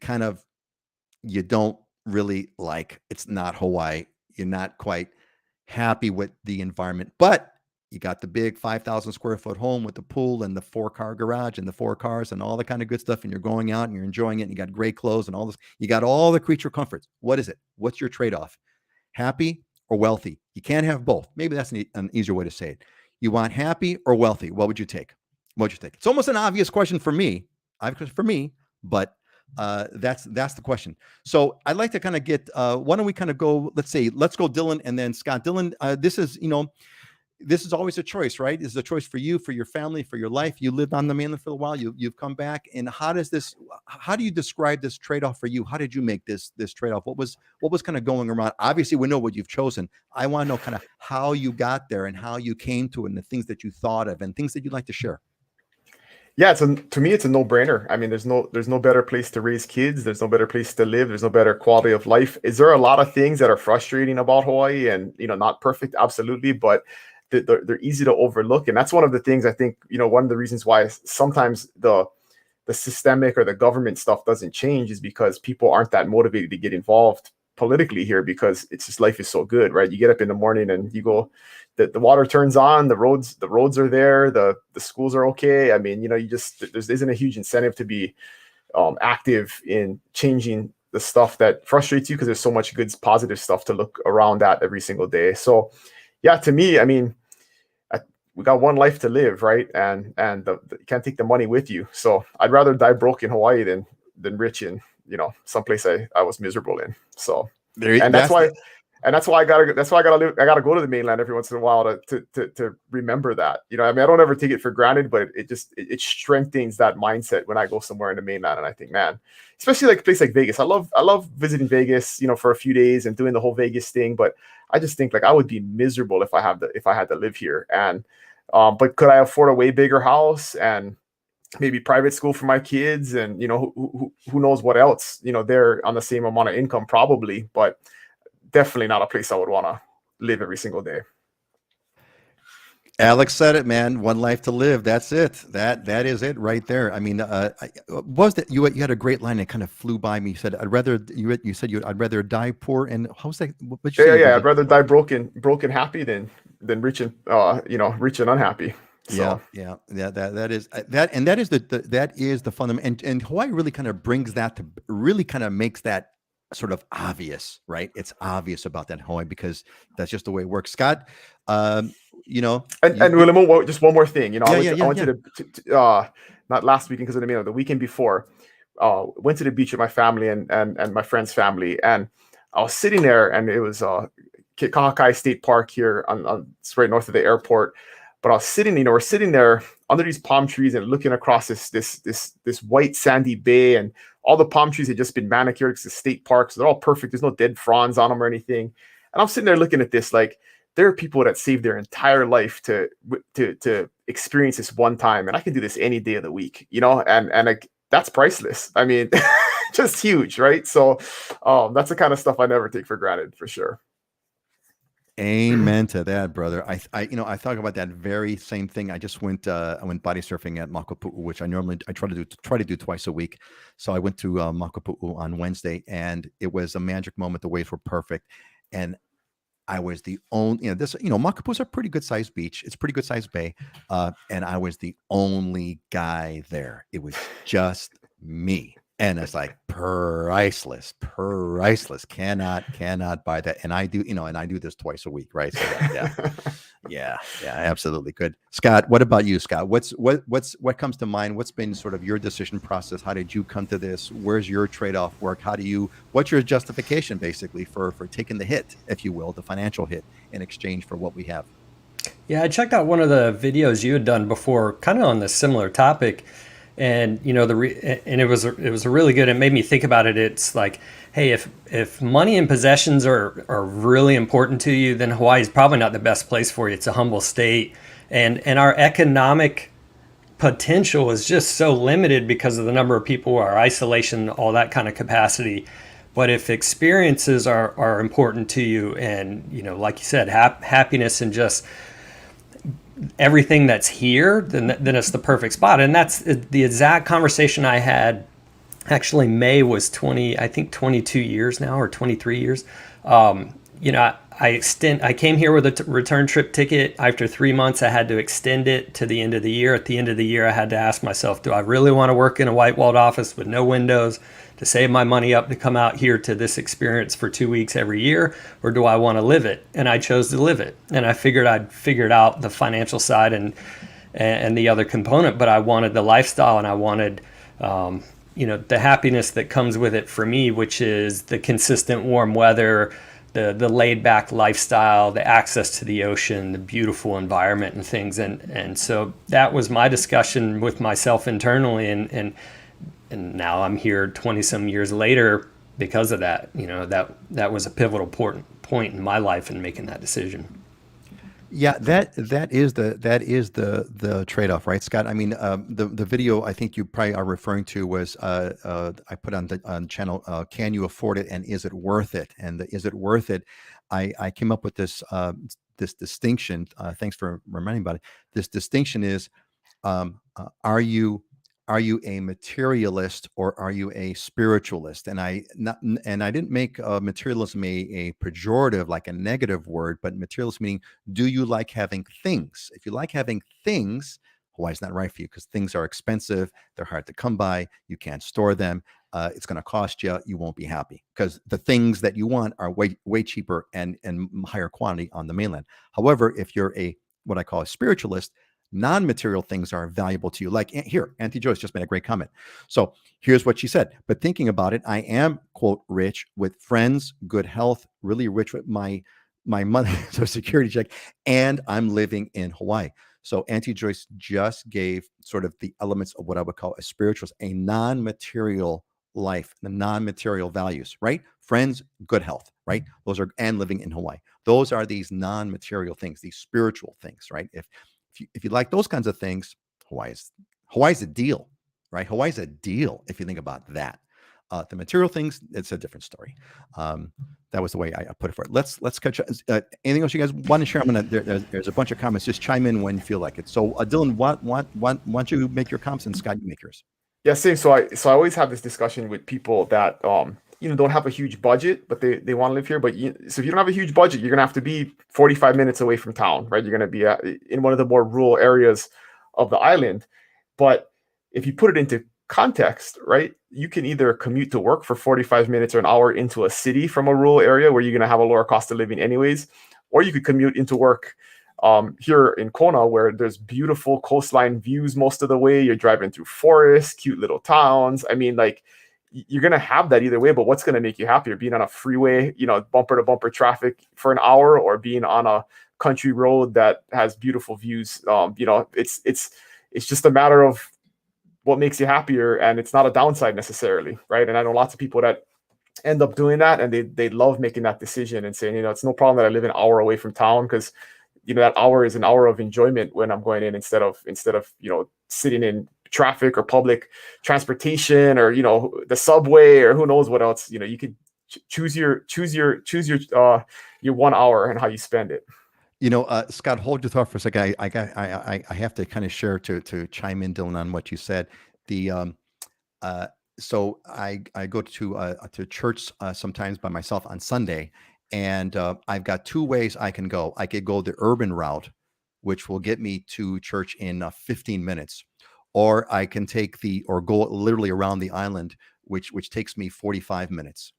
don't really like. It's not Hawaii. You're not quite happy with the environment, but you got the big 5,000 square foot home with the pool and the 4-car garage and the 4 cars and all the kind of good stuff. And you're going out and you're enjoying it. And you got great clothes and all this. You got all the creature comforts. What is it? What's your trade-off? Happy or wealthy? You can't have both. Maybe that's an easier way to say it. You want happy or wealthy? What would you take? It's almost an obvious question for me, but that's the question. So I'd like to kind of get, why don't we kind of go, let's go Dylan and then Scott. Dylan, this is always a choice, right? This is a choice for you, for your family, for your life. You lived on the mainland for a while. You've come back. And how do you describe this trade-off for you? How did you make this trade-off? What was kind of going around? Obviously, we know what you've chosen. I want to know kind of how you got there and how you came to it and the things that you thought of and things that you'd like to share. Yeah, to me, it's a no-brainer. I mean, there's no better place to raise kids. There's no better place to live. There's no better quality of life. Is there a lot of things that are frustrating about Hawaii and, not perfect? Absolutely. But they're easy to overlook. And that's one of the things I think, one of the reasons why sometimes the systemic or the government stuff doesn't change is because people aren't that motivated to get involved politically here, because it's just, life is so good, right? You get up in the morning and you go, the water turns on, the roads are there, the schools are okay. I mean, there isn't a huge incentive to be active in changing the stuff that frustrates you, because there's so much good, positive stuff to look around at every single day. So yeah, to me, I mean, we got one life to live, right? And you can't take the money with you. So I'd rather die broke in Hawaii than rich in, someplace I was miserable in. So, that's why And that's why I gotta go to the mainland every once in a while to remember that. You know, I mean, I don't ever take it for granted, but it strengthens that mindset when I go somewhere in the mainland. And I think, man, especially like a place like Vegas, I love visiting Vegas, you know, for a few days and doing the whole Vegas thing. But I just think like I would be miserable if I had to live here. And but could I afford a way bigger house and maybe private school for my kids, and you know, who knows what else, you know, they're on the same amount of income probably, but definitely not a place I would want to live every single day. Alex said it, man. One life to live. That's it. That is it right there. I mean, was that you had a great line that kind of flew by me. You said, I'd rather die poor. And how was that? What you say? I'd rather die broken happy than rich and rich and unhappy. So. Yeah. That is the fundamental, and Hawaii really kind of brings that to really kind of makes that sort of obvious, right? It's obvious about that in Hawaii because that's just the way it works. Scott, you know, and William, just one more thing, you know, I went to not last weekend because of the weekend before, went to the beach with my family and my friend's family, and I was sitting there, and it was Kekahakai State Park here it's right north of the airport. But I was sitting, you know, we're sitting there under these palm trees and looking across this white sandy bay, and all the palm trees had just been manicured. It's a state park, so they're all perfect. There's no dead fronds on them or anything. And I'm sitting there looking at this, like, there are people that save their entire life to experience this one time, and I can do this any day of the week, you know, and like, that's priceless. I mean, just huge, right? So that's the kind of stuff I never take for granted, for sure. Amen to that, brother. I talk about that very same thing. I just went I went body surfing at Makapu'u, which I try to do twice a week. So I went to Makapu'u on Wednesday, and it was a magic moment. The waves were perfect, and I was the only, Makapu'u's a pretty good sized beach. It's a pretty good sized bay, and I was the only guy there. It was just me. And it's like priceless, cannot buy that. And I do this twice a week, right? So yeah, absolutely good. Scott, what about you, Scott? What comes to mind? What's been sort of your decision process? How did you come to this? Where's your trade-off work? What's your justification basically for taking the hit, if you will, the financial hit in exchange for what we have? Yeah, I checked out one of the videos you had done before, kind of on this similar topic. And you know, it was a really good. It made me think about it. It's like, hey, if money and possessions are really important to you, then Hawaii is probably not the best place for you. It's a humble state, and our economic potential is just so limited because of the number of people, our isolation, all that kind of capacity. But if experiences are important to you, and you know, like you said, happiness and just everything that's here, then it's the perfect spot. And that's the exact conversation I had. Actually, May was 22 years now, or 23 years. I came here with a return trip ticket. After 3 months, I had to extend it to the end of the year. At the end of the year, I had to ask myself, do I really want to work in a white-walled office with no windows to save my money up to come out here to this experience for 2 weeks every year, or do I want to live it? And I chose to live it. And I figured I'd figured out the financial side and the other component, but I wanted the lifestyle, and I wanted the happiness that comes with it for me, which is the consistent warm weather, the laid back lifestyle, the access to the ocean, the beautiful environment and things. And so that was my discussion with myself internally. And now I'm here 20 some years later because of that. You know, that was a pivotal point in my life in making that decision. Yeah, that is the trade-off, right, Scott? I mean, the video I think you probably are referring to was I put on channel, can you afford it, and is it worth it? And the is it worth it? I came up with this distinction. Thanks for reminding about it. This distinction is, are you a materialist or are you a spiritualist? And I didn't make materialism a pejorative, like a negative word, but materialist meaning, do you like having things? If you like having things, Hawaii's not right for you because things are expensive. They're hard to come by. You can't store them. It's going to cost you. You won't be happy because the things that you want are way cheaper and higher quantity on the mainland. However, if you're what I call a spiritualist, non-material things are valuable to you. Like here, Auntie Joyce just made a great comment. So here's what she said. But thinking about it, I am, quote, rich with friends, good health, really rich with my money, so security check, and I'm living in Hawaii. So Auntie Joyce just gave sort of the elements of what I would call a spiritual, a non-material life, the non-material values, right? Friends, good health, right? Those are, and living in Hawaii. Those are these non-material things, these spiritual things, right? If you like those kinds of things, Hawaii's a deal, right? Hawaii's a deal if you think about that. The material things, it's a different story. That was the way I put it for it. Let's catch up. Anything else you guys want to share? There's a bunch of comments. Just chime in when you feel like it. So Dylan, why don't you make your comments, and Scott, you make yours. Yeah, same. So I always have this discussion with people that don't have a huge budget, but they want to live here. But so if you don't have a huge budget, you're gonna have to be 45 minutes away from town, right? You're gonna be in one of the more rural areas of the island. But if you put it into context, right, you can either commute to work for 45 minutes or an hour into a city from a rural area where you're gonna have a lower cost of living anyways, or you could commute into work here in Kona, where there's beautiful coastline views most of the way. You're driving through forests, cute little towns. I mean, like, you're going to have that either way, but what's going to make you happier? Being on a freeway, bumper to bumper traffic for an hour, or being on a country road that has beautiful views? It's just a matter of what makes you happier, and it's not a downside necessarily, right? And I know lots of people that end up doing that, and they love making that decision and saying, it's no problem that I live an hour away from town, because that hour is an hour of enjoyment when I'm going in, instead of sitting in traffic or public transportation, or the subway, or who knows what else. You could choose your 1 hour and how you spend it. Scott, hold your thought for a second. I have to kind of share to chime in, Dylan, on what you said. So I go to church sometimes by myself on Sunday. And I've got two ways I can go. I could go the urban route, which will get me to church in 15 minutes, or I can go literally around the island, which takes me 45 minutes.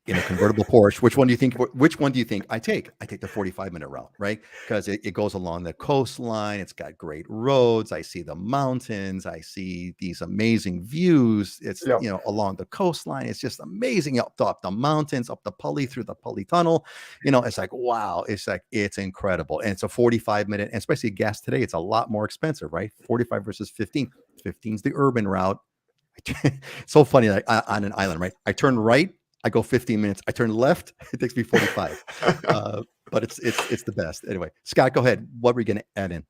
In a convertible Porsche. Which one do you think I take? I take the 45-minute route, right? Because it goes along the coastline. It's got great roads. I see the mountains. I see these amazing views. It's, along the coastline. It's just amazing, up the mountains, up the Pali, through the Pali Tunnel. It's like, wow. It's incredible. And it's a 45-minute, and especially gas today, it's a lot more expensive, right? 45 versus 15. 15's the urban route. So funny, like on an island, right? I turn right, I go 15 minutes. I turn left, it takes me 45. But it's the best. Anyway, Scott, go ahead. What were you going to add in?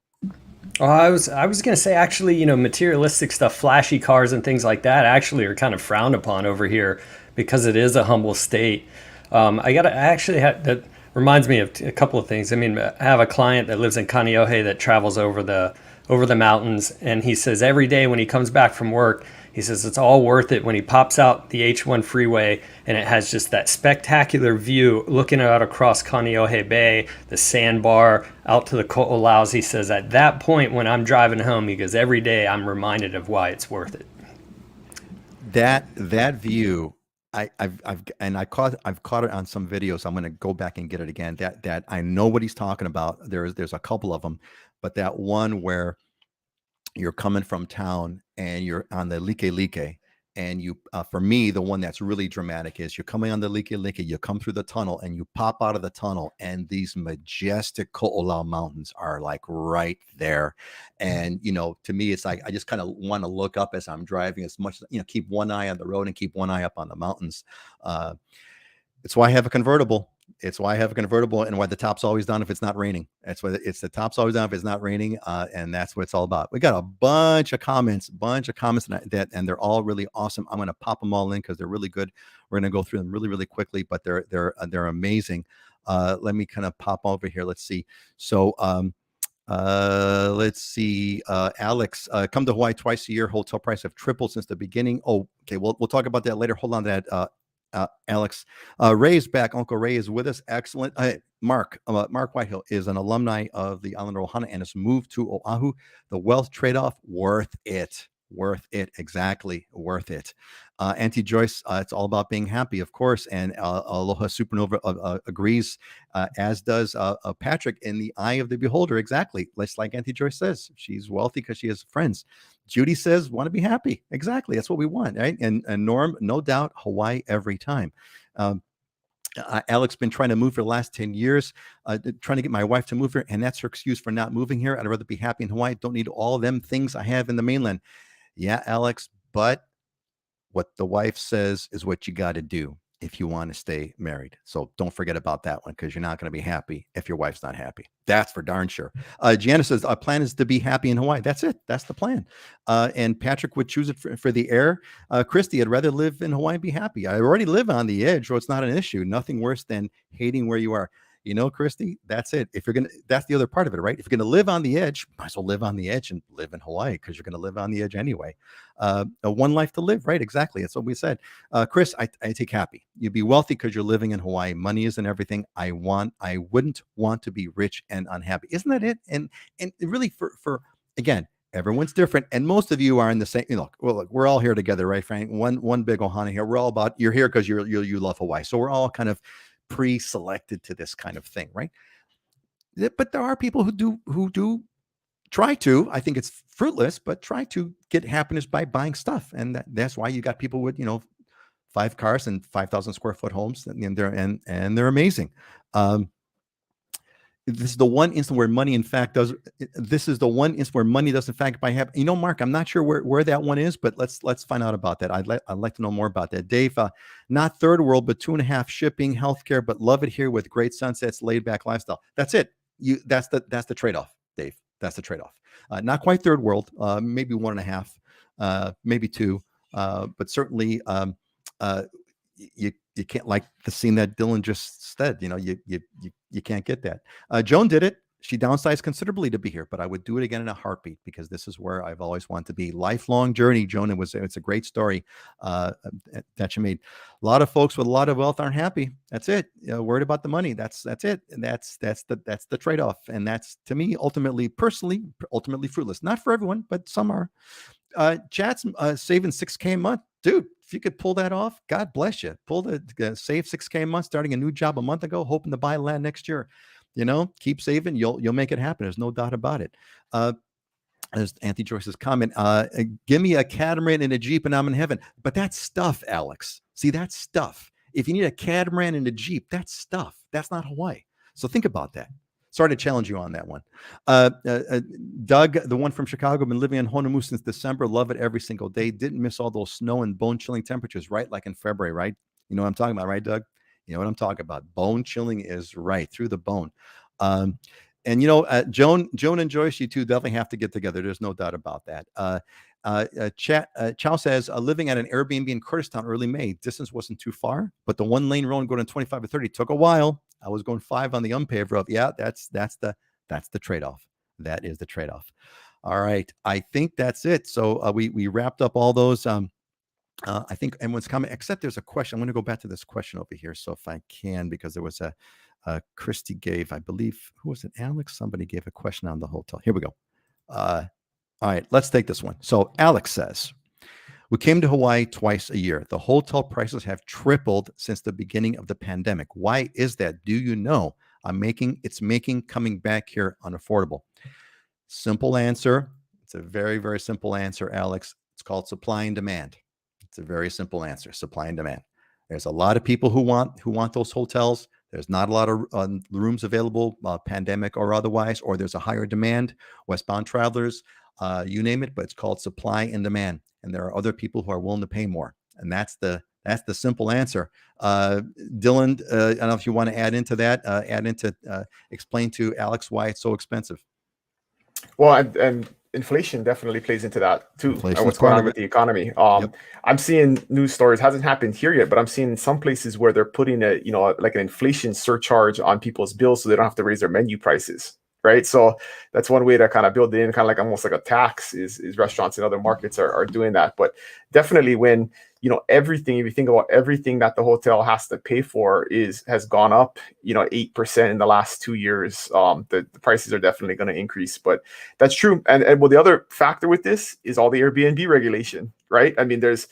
I was going to say, actually, materialistic stuff, flashy cars and things like that actually are kind of frowned upon over here, because it is a humble state. That reminds me of a couple of things. I mean, I have a client that lives in Kaneohe that travels over the mountains, and he says every day when he comes back from work, he says it's all worth it when he pops out the H1 freeway, and it has just that spectacular view looking out across Kaneohe Bay, the sandbar, out to the ko'olaus. He says at that point when I'm driving home, he goes, every day I'm reminded of why it's worth it. That view, I've caught it on some videos. I'm going to go back and get it again. That I know what he's talking about. There's a couple of them, but that one where you're coming from town and you're on the Like, and you, for me, the one that's really dramatic is you're coming on the Like, you come through the tunnel and you pop out of the tunnel, and these majestic Ko'olau mountains are like right there. And, to me, it's like, I just kind of want to look up as I'm driving, as much, keep one eye on the road and keep one eye up on the mountains. It's why I have a convertible. And why the top's always down if it's not raining. That's why the top's always down if it's not raining. And that's what it's all about. We got a bunch of comments, and they're all really awesome. I'm going to pop them all in because they're really good. We're going to go through them really, really quickly, but they're amazing. Let me kind of pop over here. Let's see. So, let's see. Alex, come to Hawaii twice a year. Hotel price have tripled since the beginning. Oh, okay. We'll talk about that later. Hold on to that. Alex, Ray is back. Uncle Ray is with us. Excellent. Mark Whitehill is an alumni of the Islander Ohana and has moved to Oahu. The wealth trade-off, worth it. Exactly, worth it. Auntie Joyce, it's all about being happy, of course. And Aloha Supernova agrees, as does Patrick, in the eye of the beholder. Exactly. Just like Auntie Joyce says, she's wealthy because she has friends. Judy says, want to be happy. Exactly. That's what we want. Right. And Norm, no doubt, Hawaii every time. Alex been trying to move for the last 10 years, trying to get my wife to move here. And that's her excuse for not moving here. I'd rather be happy in Hawaii. Don't need all them things I have in the mainland. Yeah, Alex, but what the wife says is what you got to do if you want to stay married. So don't forget about that one, because you're not going to be happy if your wife's not happy. That's for darn sure. Janice says, our plan is to be happy in Hawaii. That's it. That's the plan. And Patrick would choose it for the air. Christy, I'd rather live in Hawaii and be happy. I already live on the edge, so it's not an issue. Nothing worse than hating where you are. You know, Christy, that's it. If you're going to, that's the other part of it, right? If you're going to live on the edge, might as well live on the edge and live in Hawaii, because you're going to live on the edge anyway. One life to live, right? Exactly. That's what we said. Chris, I take happy. You'd be wealthy because you're living in Hawaii. Money isn't everything. I wouldn't want to be rich and unhappy. Isn't that it? And really for again, everyone's different. And most of you are in the same, look, we're all here together, right, Frank? One big ohana here. We're all about, you're here because you love Hawaii. So we're all kind of pre-selected to this kind of thing, right? But there are people who do try to, I think it's fruitless, but try to get happiness by buying stuff. And that's why you got people with, 5 cars and 5,000 square foot homes, and they're amazing. This is the one instance where money, in fact, does. This is the one instance where money does, in fact, by have. Mark, I'm not sure where that one is, but let's find out about that. I'd like to know more about that. Dave, not third world, but 2.5 shipping, healthcare, but love it here with great sunsets, laid back lifestyle. That's it. That's the trade off, Dave. That's the trade off. Not quite third world, maybe 1.5, maybe 2, but certainly you can't, like the scene that Dylan just said. You can't get that. Joan did it. She downsized considerably to be here, but I would do it again in a heartbeat, because this is where I've always wanted to be. Lifelong journey, Joan. It's a great story that you made. A lot of folks with a lot of wealth aren't happy. That's it. Worried about the money. That's it. And that's the trade-off. And that's, to me, ultimately fruitless. Not for everyone, but some are. Chat's saving $6K a month. Dude, if you could pull that off, God bless you. Pull save $6K a month, starting a new job a month ago, hoping to buy land next year. Keep saving. You'll make it happen. There's no doubt about it. There's Auntie Joyce's comment. Give me a catamaran and a Jeep and I'm in heaven. But that's stuff, Alex. See, that's stuff. If you need a catamaran and a Jeep, that's stuff. That's not Hawaii. So think about that. Sorry to challenge you on that one. Doug, the one from Chicago, been living in Honolulu since December. Love it every single day. Didn't miss all those snow and bone-chilling temperatures, right? Like in February, right? You know what I'm talking about, right, Doug? You know what I'm talking about. Bone-chilling is right, through the bone. And, Joan and Joyce, you two definitely have to get together. There's no doubt about that. Chow says, living at an Airbnb in Kurtistown early May. Distance wasn't too far, but the 1-lane road going to 25 or 30 took a while. I was going 5 on the unpaved road. Yeah, that's the trade-off. That is the trade-off. All right, I think that's it. So we wrapped up all those. I think everyone's coming, except there's a question. I'm going to go back to this question over here, so if I can, because there was a Christy gave, I believe, who was it? Alex? Somebody gave a question on the hotel. Here we go. All right, let's take this one. So Alex says, we came to Hawaii twice a year. The hotel prices have tripled since the beginning of the pandemic. Why is that? Do you know? It's making coming back here unaffordable. Simple answer. It's a very, very simple answer, Alex. It's called supply and demand. It's a very simple answer, supply and demand. There's a lot of people who want those hotels. There's not a lot of rooms available, pandemic or otherwise, or there's a higher demand, westbound travelers, you name it, but it's called supply and demand. And there are other people who are willing to pay more. And that's the simple answer. Dylan, I don't know if you want to add into that, explain to Alex why it's so expensive. Well, and inflation definitely plays into that too. And what's going on with the economy. Yep. I'm seeing news stories, hasn't happened here yet, but I'm seeing some places where they're putting like an inflation surcharge on people's bills so they don't have to raise their menu prices. Right. So that's one way to kind of build it in, kind of like almost like a tax is restaurants in other markets are doing that. But definitely when, everything, if you think about everything that the hotel has to pay for has gone up, 8% in the last 2 years, the prices are definitely going to increase. But that's true. And well, the other factor with this is all the Airbnb regulation, right? I mean, there's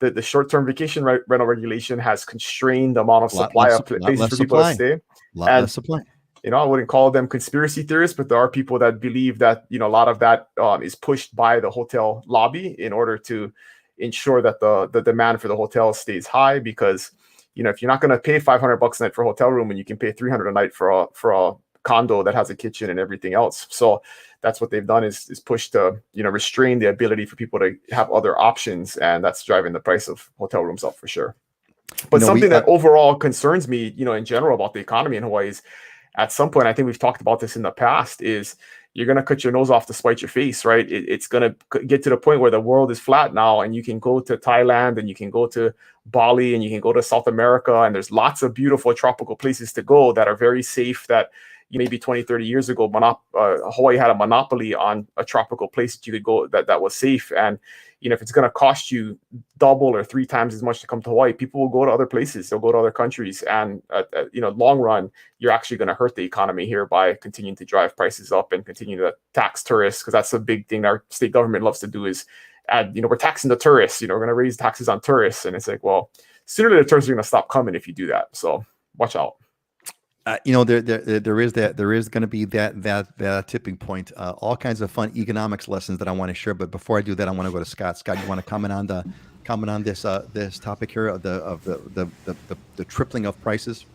the short-term vacation rental regulation has constrained the amount of supply of places for people to stay. Lot less supply. I wouldn't call them conspiracy theorists, but there are people that believe that, a lot of that is pushed by the hotel lobby in order to ensure that the demand for the hotel stays high. Because, if you're not going to pay $500 a night for a hotel room and you can pay $300 a night for a condo that has a kitchen and everything else. So that's what they've done is push to, restrain the ability for people to have other options. And that's driving the price of hotel rooms up for sure. But something that overall concerns me, in general about the economy in Hawaii is, at some point, I think we've talked about this in the past, is you're going to cut your nose off to spite your face, right? It's going to get to the point where the world is flat now, and you can go to Thailand and you can go to Bali and you can go to South America, and there's lots of beautiful tropical places to go that are very safe, that maybe 20, 30 years ago, Hawaii had a monopoly on a tropical place that you could go that was safe. And, if it's going to cost you double or 3 times as much to come to Hawaii, people will go to other places. They'll go to other countries. And, long run, you're actually going to hurt the economy here by continuing to drive prices up and continue to tax tourists. Because that's a big thing our state government loves to do, is add, we're taxing the tourists, we're going to raise taxes on tourists. And it's like, well, sooner the tourists are going to stop coming if you do that. So watch out. There is going to be that tipping point. All kinds of fun economics lessons that I want to share. But before I do that, I want to go to Scott. Scott, you want to comment on this topic here of the tripling of prices?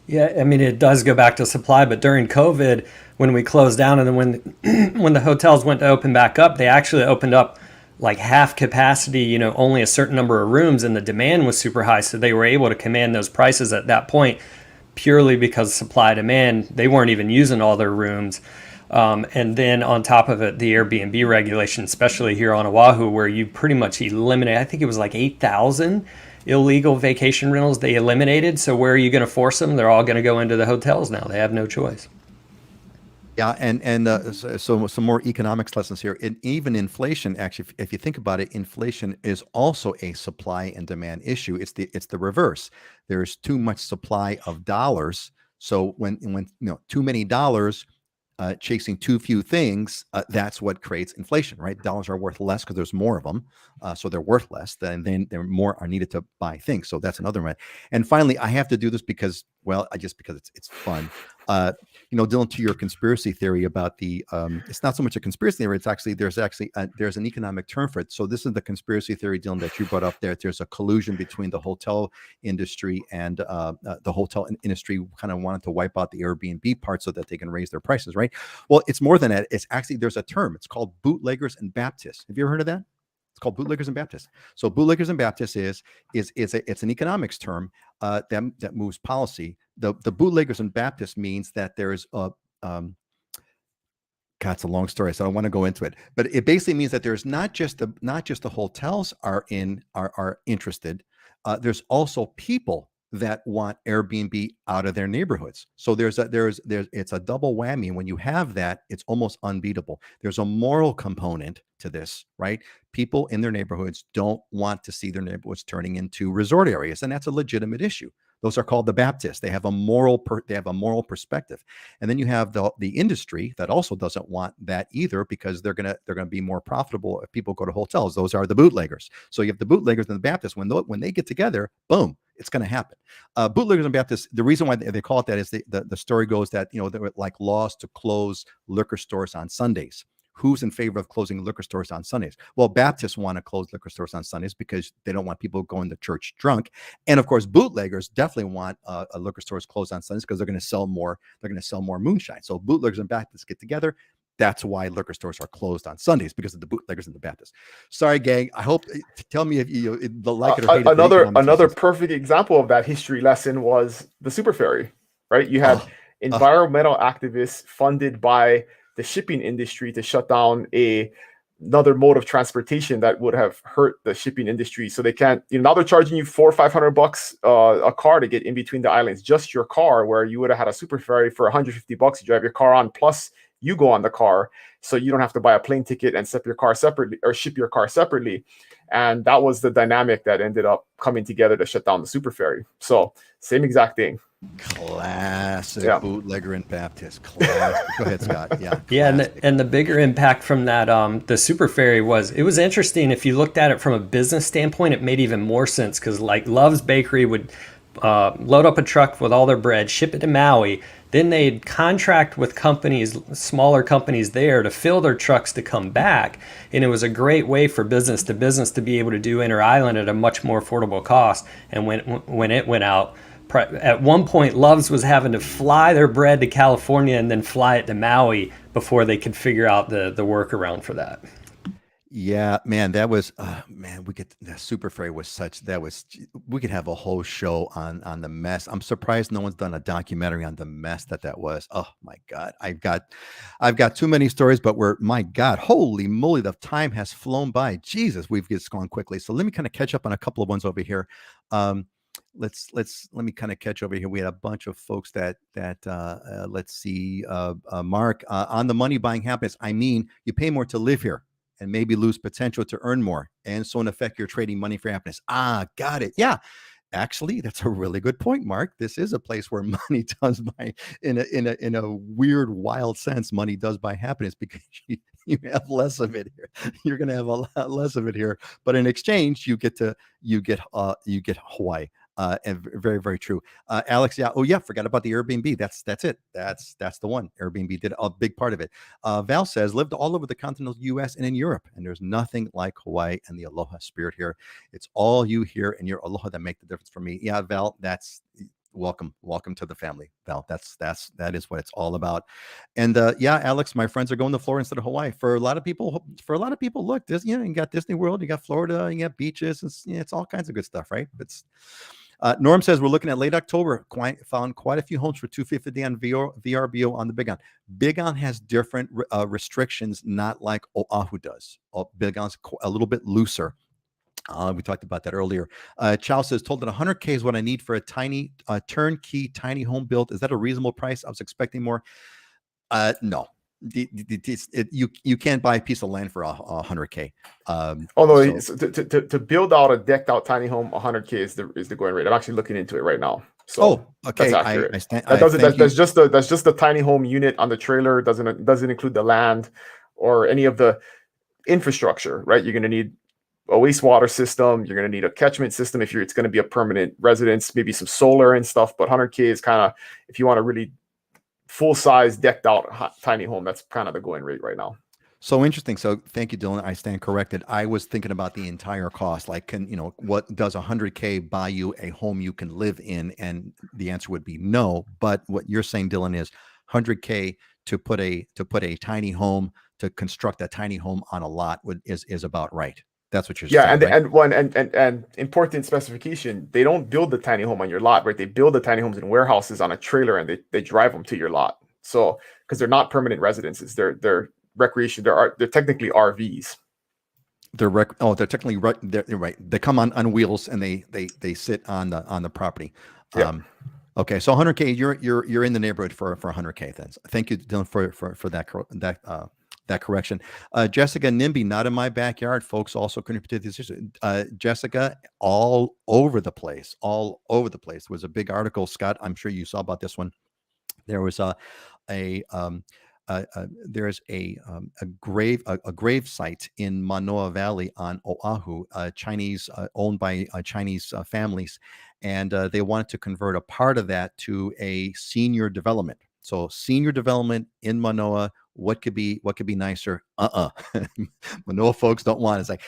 Yeah, I mean, it does go back to supply, but during COVID, when we closed down, and then when the hotels went to open back up, they actually opened up like half capacity, only a certain number of rooms, and the demand was super high, so they were able to command those prices at that point, purely because supply demand. They weren't even using all their rooms. And then on top of it, the Airbnb regulation, especially here on Oahu, where you pretty much eliminate, I think it was like 8,000 illegal vacation rentals they eliminated. So where are you going to force them? They're all going to go into the hotels now. They have no choice. Yeah, and so some more economics lessons here. Even inflation, actually, if you think about it, inflation is also a supply and demand issue. It's the reverse. There's too much supply of dollars. So when too many dollars chasing too few things, that's what creates inflation, right? Dollars are worth less because there's more of them, so they're worth less. Then there more are needed to buy things. So that's another one. And finally, I have to do this because it's fun. Dylan, to your conspiracy theory about it's not so much a conspiracy theory. It's actually there's an economic term for it. So this is the conspiracy theory, Dylan, that you brought up there. There's a collusion between the hotel industry and the hotel industry kind of wanted to wipe out the Airbnb part so that they can raise their prices, right? Well, it's more than that. It's actually, there's a term. It's called Bootleggers and Baptists. Have you ever heard of that? It's called Bootleggers and Baptists. So Bootleggers and Baptists it's an economics term that moves policy. The Bootleggers and Baptists means that there's a God, it's a long story, so I don't want to go into it. But it basically means that there's not just the hotels are interested. There's also people that want Airbnb out of their neighborhoods. So it's a double whammy. When you have that, it's almost unbeatable. There's a moral component to this, right? People in their neighborhoods don't want to see their neighborhoods turning into resort areas, and that's a legitimate issue. Those are called the Baptists. They have a moral perspective. And then you have the industry that also doesn't want that either, because they're gonna be more profitable if people go to hotels. Those are the bootleggers. So you have the bootleggers and the Baptists. When they get together, boom, it's going to happen. Bootleggers and Baptists, the reason why they call it that is the story goes that there were like laws to close liquor stores on Sundays. Who's in favor of closing liquor stores on Sundays? Well, Baptists want to close liquor stores on Sundays because they don't want people going to church drunk. And of course, bootleggers definitely want liquor stores closed on Sundays because they're going to sell more. They're going to sell more moonshine. So bootleggers and Baptists get together. That's why liquor stores are closed on Sundays, because of the bootleggers and the Baptists. Sorry, gang. I hope. Tell me if you like it or hate it. Another perfect example of that history lesson was the Superferry, right? You had environmental activists funded by the shipping industry to shut down another mode of transportation that would have hurt the shipping industry. So they can't, now they're charging you $400 or $500 a car to get in between the islands, just your car, where you would have had a Superferry for $150. You drive your car on, plus you go on the car, so you don't have to buy a plane ticket and ship your car separately. And that was the dynamic that ended up coming together to shut down the Superferry. So same exact thing. Classic Yeah. bootlegger and Baptist. Classic. Go ahead, Scott. Yeah, Yeah, and classic. the bigger impact from that the Superferry was, it was interesting. If you looked at it from a business standpoint, it made even more sense because like Love's Bakery would load up a truck with all their bread, ship it to Maui. Then they'd contract with companies, smaller companies there, to fill their trucks to come back. And it was a great way for business to be able to do inter-island at a much more affordable cost. And when it went out, at one point, Love's was having to fly their bread to California and then fly it to Maui before they could figure out the workaround for that. Yeah, man, that was man, we could the Super Freight was such that was we could have a whole show on the mess. I'm surprised no one's done a documentary on the mess that was. Oh my God. I've got too many stories, but my God, holy moly, the time has flown by. Jesus, we've just gone quickly. So let me kind of catch up on a couple of ones over here. Um let me kind of catch over here. We had a bunch of folks that let's see Mark on the money buying happiness. I mean, you pay more to live here and maybe lose potential to earn more. And so in effect, you're trading money for happiness. Ah, got it. Yeah. Actually, that's a really good point, Mark. This is a place where money does buy, in a weird, wild sense, money does buy happiness because you have less of it here. You're going to have a lot less of it here, but in exchange, you get Hawaii. And very, very true. Alex, yeah. Oh, yeah. Forgot about the Airbnb. That's it. That's the one. Airbnb did a big part of it. Val says lived all over the continental U.S. and in Europe, and there's nothing like Hawaii and the Aloha spirit here. It's all you here and your Aloha that make the difference for me. Yeah, Val, that's welcome to the family, Val. That is what it's all about. And yeah, Alex, my friends are going to Florida instead of Hawaii. For a lot of people, look, you got Disney World, you got Florida, you got beaches, it's all kinds of good stuff, right? It's Norm says we're looking at late October. Found quite a few homes for 250 a day on VRBO on the Big Island. Big Island has different restrictions, not like Oahu does. Big Island's a little bit looser. We talked about that earlier. Chow says, told that 100K is what I need for a tiny turnkey tiny home built. Is that a reasonable price? I was expecting more. No. You can't buy a piece of land for 100K. Although to build out a decked out tiny home, 100K is the going rate. I'm actually looking into it right now. So okay. That's accurate. That's just the tiny home unit on the trailer. Doesn't include the land or any of the infrastructure, right? You're going to need a wastewater system. You're going to need a catchment system if it's going to be a permanent residence, maybe some solar and stuff. But 100K is kind of, if you want to really full-size decked out tiny home, that's kind of the going rate right now. So interesting. So thank you, Dylan. I stand corrected. I was thinking about the entire cost. Like, what does 100K buy you a home you can live in? And the answer would be no. But what you're saying, Dylan, is 100K to put a tiny home, to construct a tiny home on a lot is about right. That's what you're saying. Yeah, right? and important specification, they don't build the tiny home on your lot, right? They build the tiny homes in warehouses on a trailer and they drive them to your lot. So because they're not permanent residences, they're recreation, they're technically RVs. They're technically right. They're right. They come on wheels and they sit on the property. Yeah. Okay, so 100K, you're in the neighborhood for 100K. Then thank you, Dylan, for that correction. Jessica NIMBY, not in my backyard, folks. Also contributed to this. Jessica, all over the place. There was a big article, Scott. I'm sure you saw about this one. There was there's a grave site in Manoa Valley on Oahu, Chinese owned by Chinese families, and they wanted to convert a part of that to a senior development. So senior development in Manoa. What could be nicer? Manoa folks don't want it. It's like,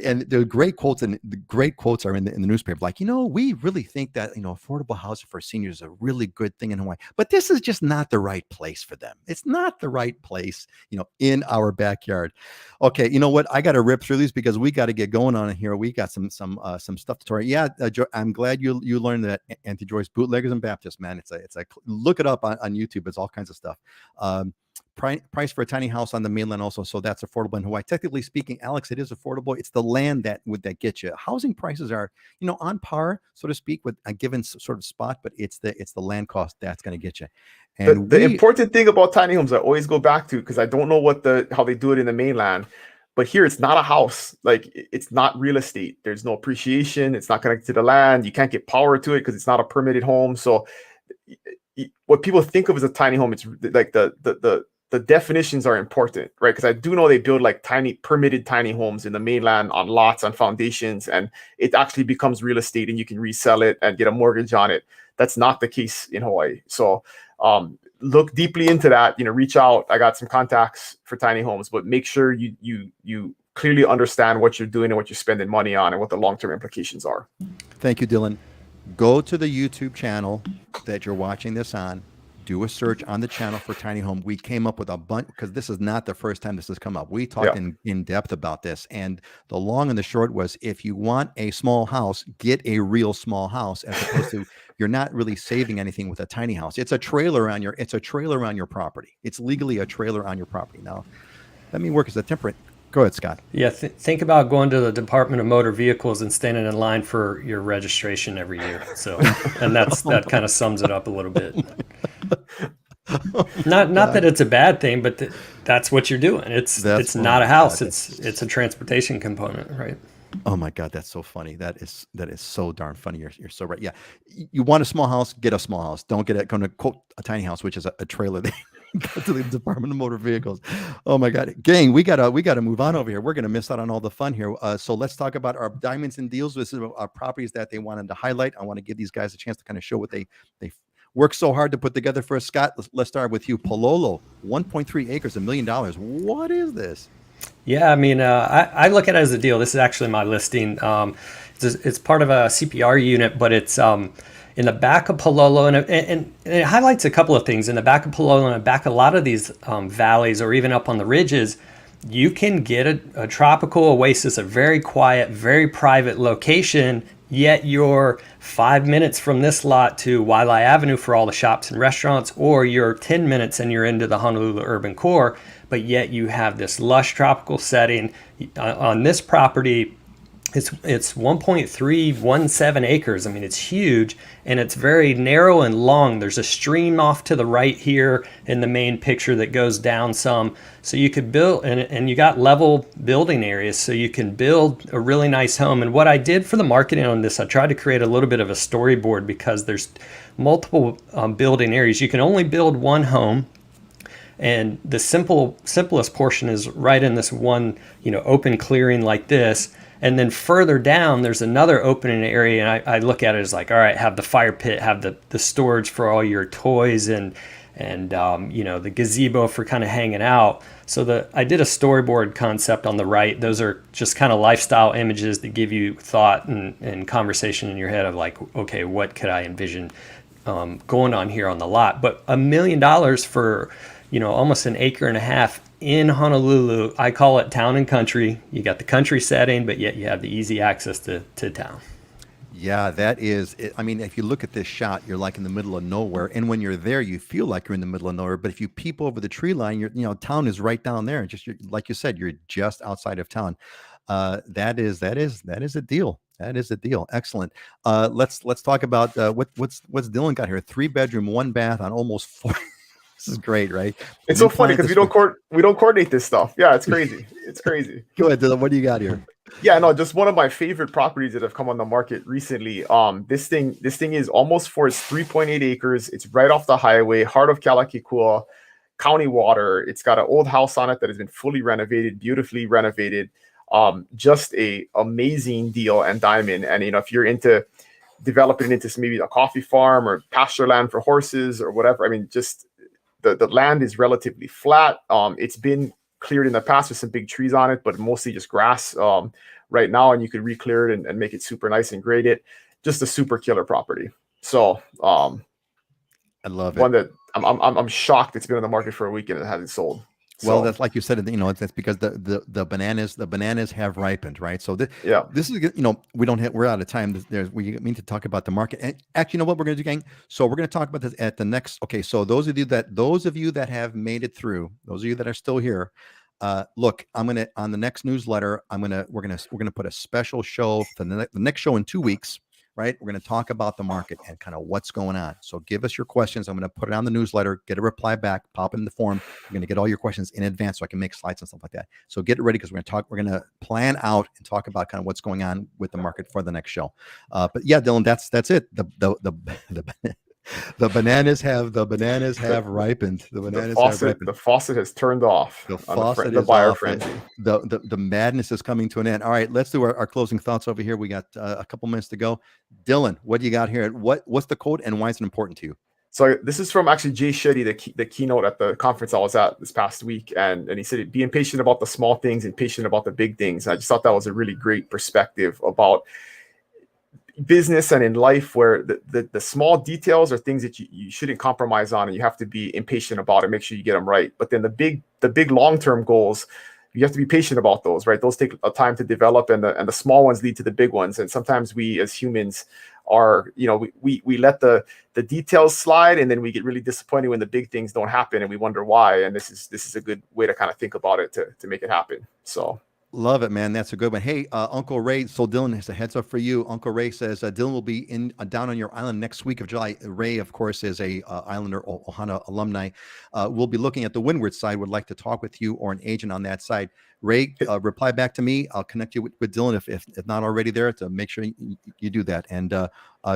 and the great quotes are in the newspaper. Like, we really think that, affordable housing for seniors is a really good thing in Hawaii, but this is just not the right place for them. It's not the right place, in our backyard. Okay. You know what? I got to rip through these because we got to get going on here. We got some stuff to talk. Yeah. I'm glad you learned that, Auntie Joyce, Bootleggers and Baptists, man. It's like, look it up on YouTube. It's all kinds of stuff. Price for a tiny house on the mainland also, so that's affordable in Hawaii. Technically speaking, Alex, it is affordable. It's the land that gets you. Housing prices are, on par, so to speak, with a given sort of spot, but it's the land cost that's going to get you. And the important thing about tiny homes, I always go back to, because I don't know how they do it in the mainland, but here it's not a house. Like, it's not real estate. There's no appreciation. It's not connected to the land. You can't get power to it because it's not a permitted home. So what people think of as a tiny home, it's like the definitions are important, right? Because I do know they build like permitted tiny homes in the mainland on lots, on foundations, and it actually becomes real estate and you can resell it and get a mortgage on it. That's not the case in Hawaii. So look deeply into that, reach out. I got some contacts for tiny homes, but make sure you clearly understand what you're doing and what you're spending money on and what the long-term implications are. Thank you, Dylan. Go to the YouTube channel that you're watching this on. Do a search on the channel for tiny home. We came up with a bunch, because this is not the first time this has come up. We talked in depth about this, and the long and the short was, if you want a small house, get a real small house, as opposed to you're not really saving anything with a tiny house. It's a trailer on your property. It's legally a trailer on your property. Now, let me work as a temperate. Go ahead, Scott. Yeah, think about going to the Department of Motor Vehicles and standing in line for your registration every year. So, and that kind of sums it up a little bit. Not that it's a bad thing, but that's what you're doing. It's not a house. It's a transportation component, right? Oh my God, that's so funny. That is so darn funny. You're so right. Yeah, you want a small house, get a small house. Don't get going to quote a tiny house, which is a trailer. Go to the Department of Motor Vehicles. Oh my God, gang, we gotta move on over here. We're gonna miss out on all the fun here. So let's talk about our diamonds and deals. This is our properties that they wanted to highlight. I want to give these guys a chance to kind of show what they worked so hard to put together for us. Scott, let's start with you. Pololo, 1.3 acres, $1 million. What is this? Yeah, I mean, I look at it as a deal. This is actually my listing. It's part of a CPR unit, but it's in the back of Pololo, and it highlights a couple of things. In the back of Pololo and the back of a lot of these valleys, or even up on the ridges, you can get a tropical oasis, a very quiet, very private location, yet you're 5 minutes from this lot to Wailea Avenue for all the shops and restaurants, or you're 10 minutes and you're into the Honolulu urban core, but yet you have this lush tropical setting. On this property, it's 1.317 acres. I mean, it's huge, and it's very narrow and long. There's a stream off to the right here in the main picture that goes down some. So you could build, and you got level building areas, so you can build a really nice home. And what I did for the marketing on this, I tried to create a little bit of a storyboard, because there's multiple building areas. You can only build one home. And the simplest portion is right in this one, open clearing like this. And then further down, there's another opening area, and I look at it as like, all right, have the fire pit, have the storage for all your toys, and the gazebo for kind of hanging out. So I did a storyboard concept on the right. Those are just kind of lifestyle images that give you thought and conversation in your head of like, okay, what could I envision going on here on the lot? But $1 million for almost an acre and a half in Honolulu. I call it town and country. You got the country setting, but yet you have the easy access to town. Yeah, that is it. I mean, if you look at this shot, you're like in the middle of nowhere, and when you're there, you feel like you're in the middle of nowhere. But if you peep over the tree line, town is right down there. Like you said, you're just outside of town. That is a deal. That is a deal. Excellent. Let's talk about what's Dylan got here. 3-bedroom, 1 bath on almost 4. This is great, right? It's so funny because we don't coordinate this stuff. Yeah, it's crazy. It's crazy. Go ahead, Dylan. What do you got here? Yeah, no, just one of my favorite properties that have come on the market recently. This thing is almost for its 3.8 acres. It's right off the highway, heart of Kalakikua, county water. It's got an old house on it that has been fully renovated, beautifully renovated. Just a amazing deal and diamond. And if you're into developing into maybe a coffee farm or pasture land for horses or whatever, I mean, just the land is relatively flat. It's been cleared in the past with some big trees on it, but mostly just grass right now. And you could re-clear it and make it super nice and grade it. Just a super killer property. So I love it. One that I'm shocked it's been on the market for a week and it hasn't sold. Well, that's like you said, that's because the bananas have ripened, right? So this is, we're out of time. We mean to talk about the market. And actually, you know what we're going to do, gang? So we're going to talk about this at the next. Okay, so those of you that have made it through, those of you that are still here, look, on the next newsletter, we're gonna put a special show for the next show in 2 weeks. Right, we're going to talk about the market and kind of what's going on. So give us your questions. I'm going to put it on the newsletter, get a reply back, pop it in the form. We're going to get all your questions in advance so I can make slides and stuff like that. So get it ready, because we're going to plan out and talk about kind of what's going on with the market for the next show. But yeah, Dylan, that's it. The bananas have ripened. The bananas have ripened. The faucet has turned off The on faucet the is buyer off. frenzy. The madness is coming to an end. All right, let's do our closing thoughts over here. We got a couple minutes to go. Dylan, what do you got here? What's the quote and why is it important to you? So this is from actually Jay Shetty, the keynote at the conference I was at this past week, and he said, "Be impatient about the small things and patient about the big things." And I just thought that was a really great perspective about business and in life, where the small details are things that you shouldn't compromise on, and you have to be impatient about and make sure you get them right. But then the big long-term goals, you have to be patient about those, right? Those take a time to develop, and the small ones lead to the big ones. And sometimes we as humans are, we let the details slide, and then we get really disappointed when the big things don't happen, and we wonder why. And this is a good way to kind of think about it to make it happen. So Love it, man. That's a good one. Hey, Uncle Ray. So Dylan has a heads up for you. Uncle Ray says Dylan will be in down on your island next week of July. Ray, of course, is a Islander Ohana alumni. We'll be looking at the windward side. Would like to talk with you or an agent on that side. Ray, reply back to me. I'll connect you with Dylan if not already there, to make sure you do that. And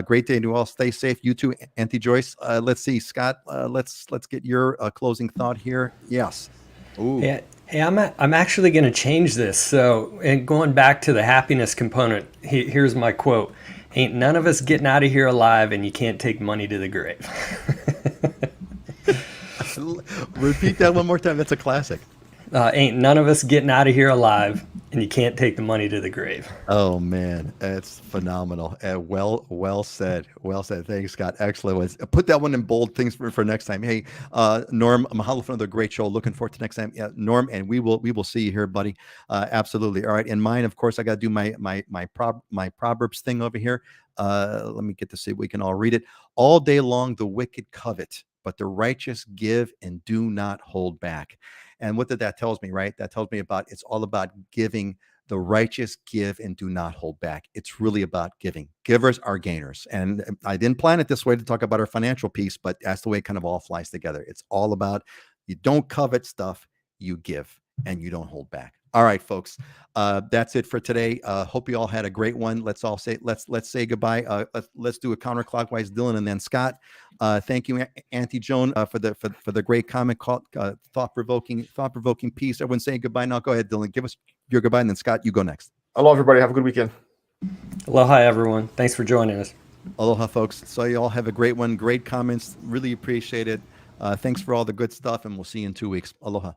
great day to all. Stay safe. You too, Auntie Joyce. Let's see, Scott. Let's get your closing thought here. Yes. Ooh. Yeah. Hey, I'm actually going to change this. So, and going back to the happiness component, here's my quote: "Ain't none of us getting out of here alive, and you can't take money to the grave." Repeat that one more time. That's a classic. Ain't none of us getting out of here alive, and you can't take the money to the grave. Oh man, that's phenomenal. Well said. Well said. Thanks, Scott. Excellent. Put that one in bold. Things for next time. Hey, Norm, mahalo for another great show. Looking forward to next time. Yeah, Norm, and we will see you here, buddy. Absolutely. All right. And mine, of course, I got to do my Proverbs thing over here. Let me get to see if we can all read it. All day long, the wicked covet, but the righteous give and do not hold back. And what that tells me, right? That tells me it's all about giving. The righteous give and do not hold back. It's really about giving. Givers are gainers. And I didn't plan it this way to talk about our financial piece, but that's the way it kind of all flies together. It's all about, you don't covet stuff, you give, and you don't hold back. All right, folks. That's it for today. Hope you all had a great one. Let's say goodbye. Let's do a counterclockwise, Dylan, and then Scott. Thank you, Auntie Joan, for the great comment, thought provoking piece. Everyone saying goodbye now. Go ahead, Dylan. Give us your goodbye, and then Scott, you go next. Aloha, everybody. Have a good weekend. Aloha, everyone. Thanks for joining us. Aloha, folks. So you all have a great one. Great comments. Really appreciate it. Thanks for all the good stuff, and we'll see you in 2 weeks. Aloha.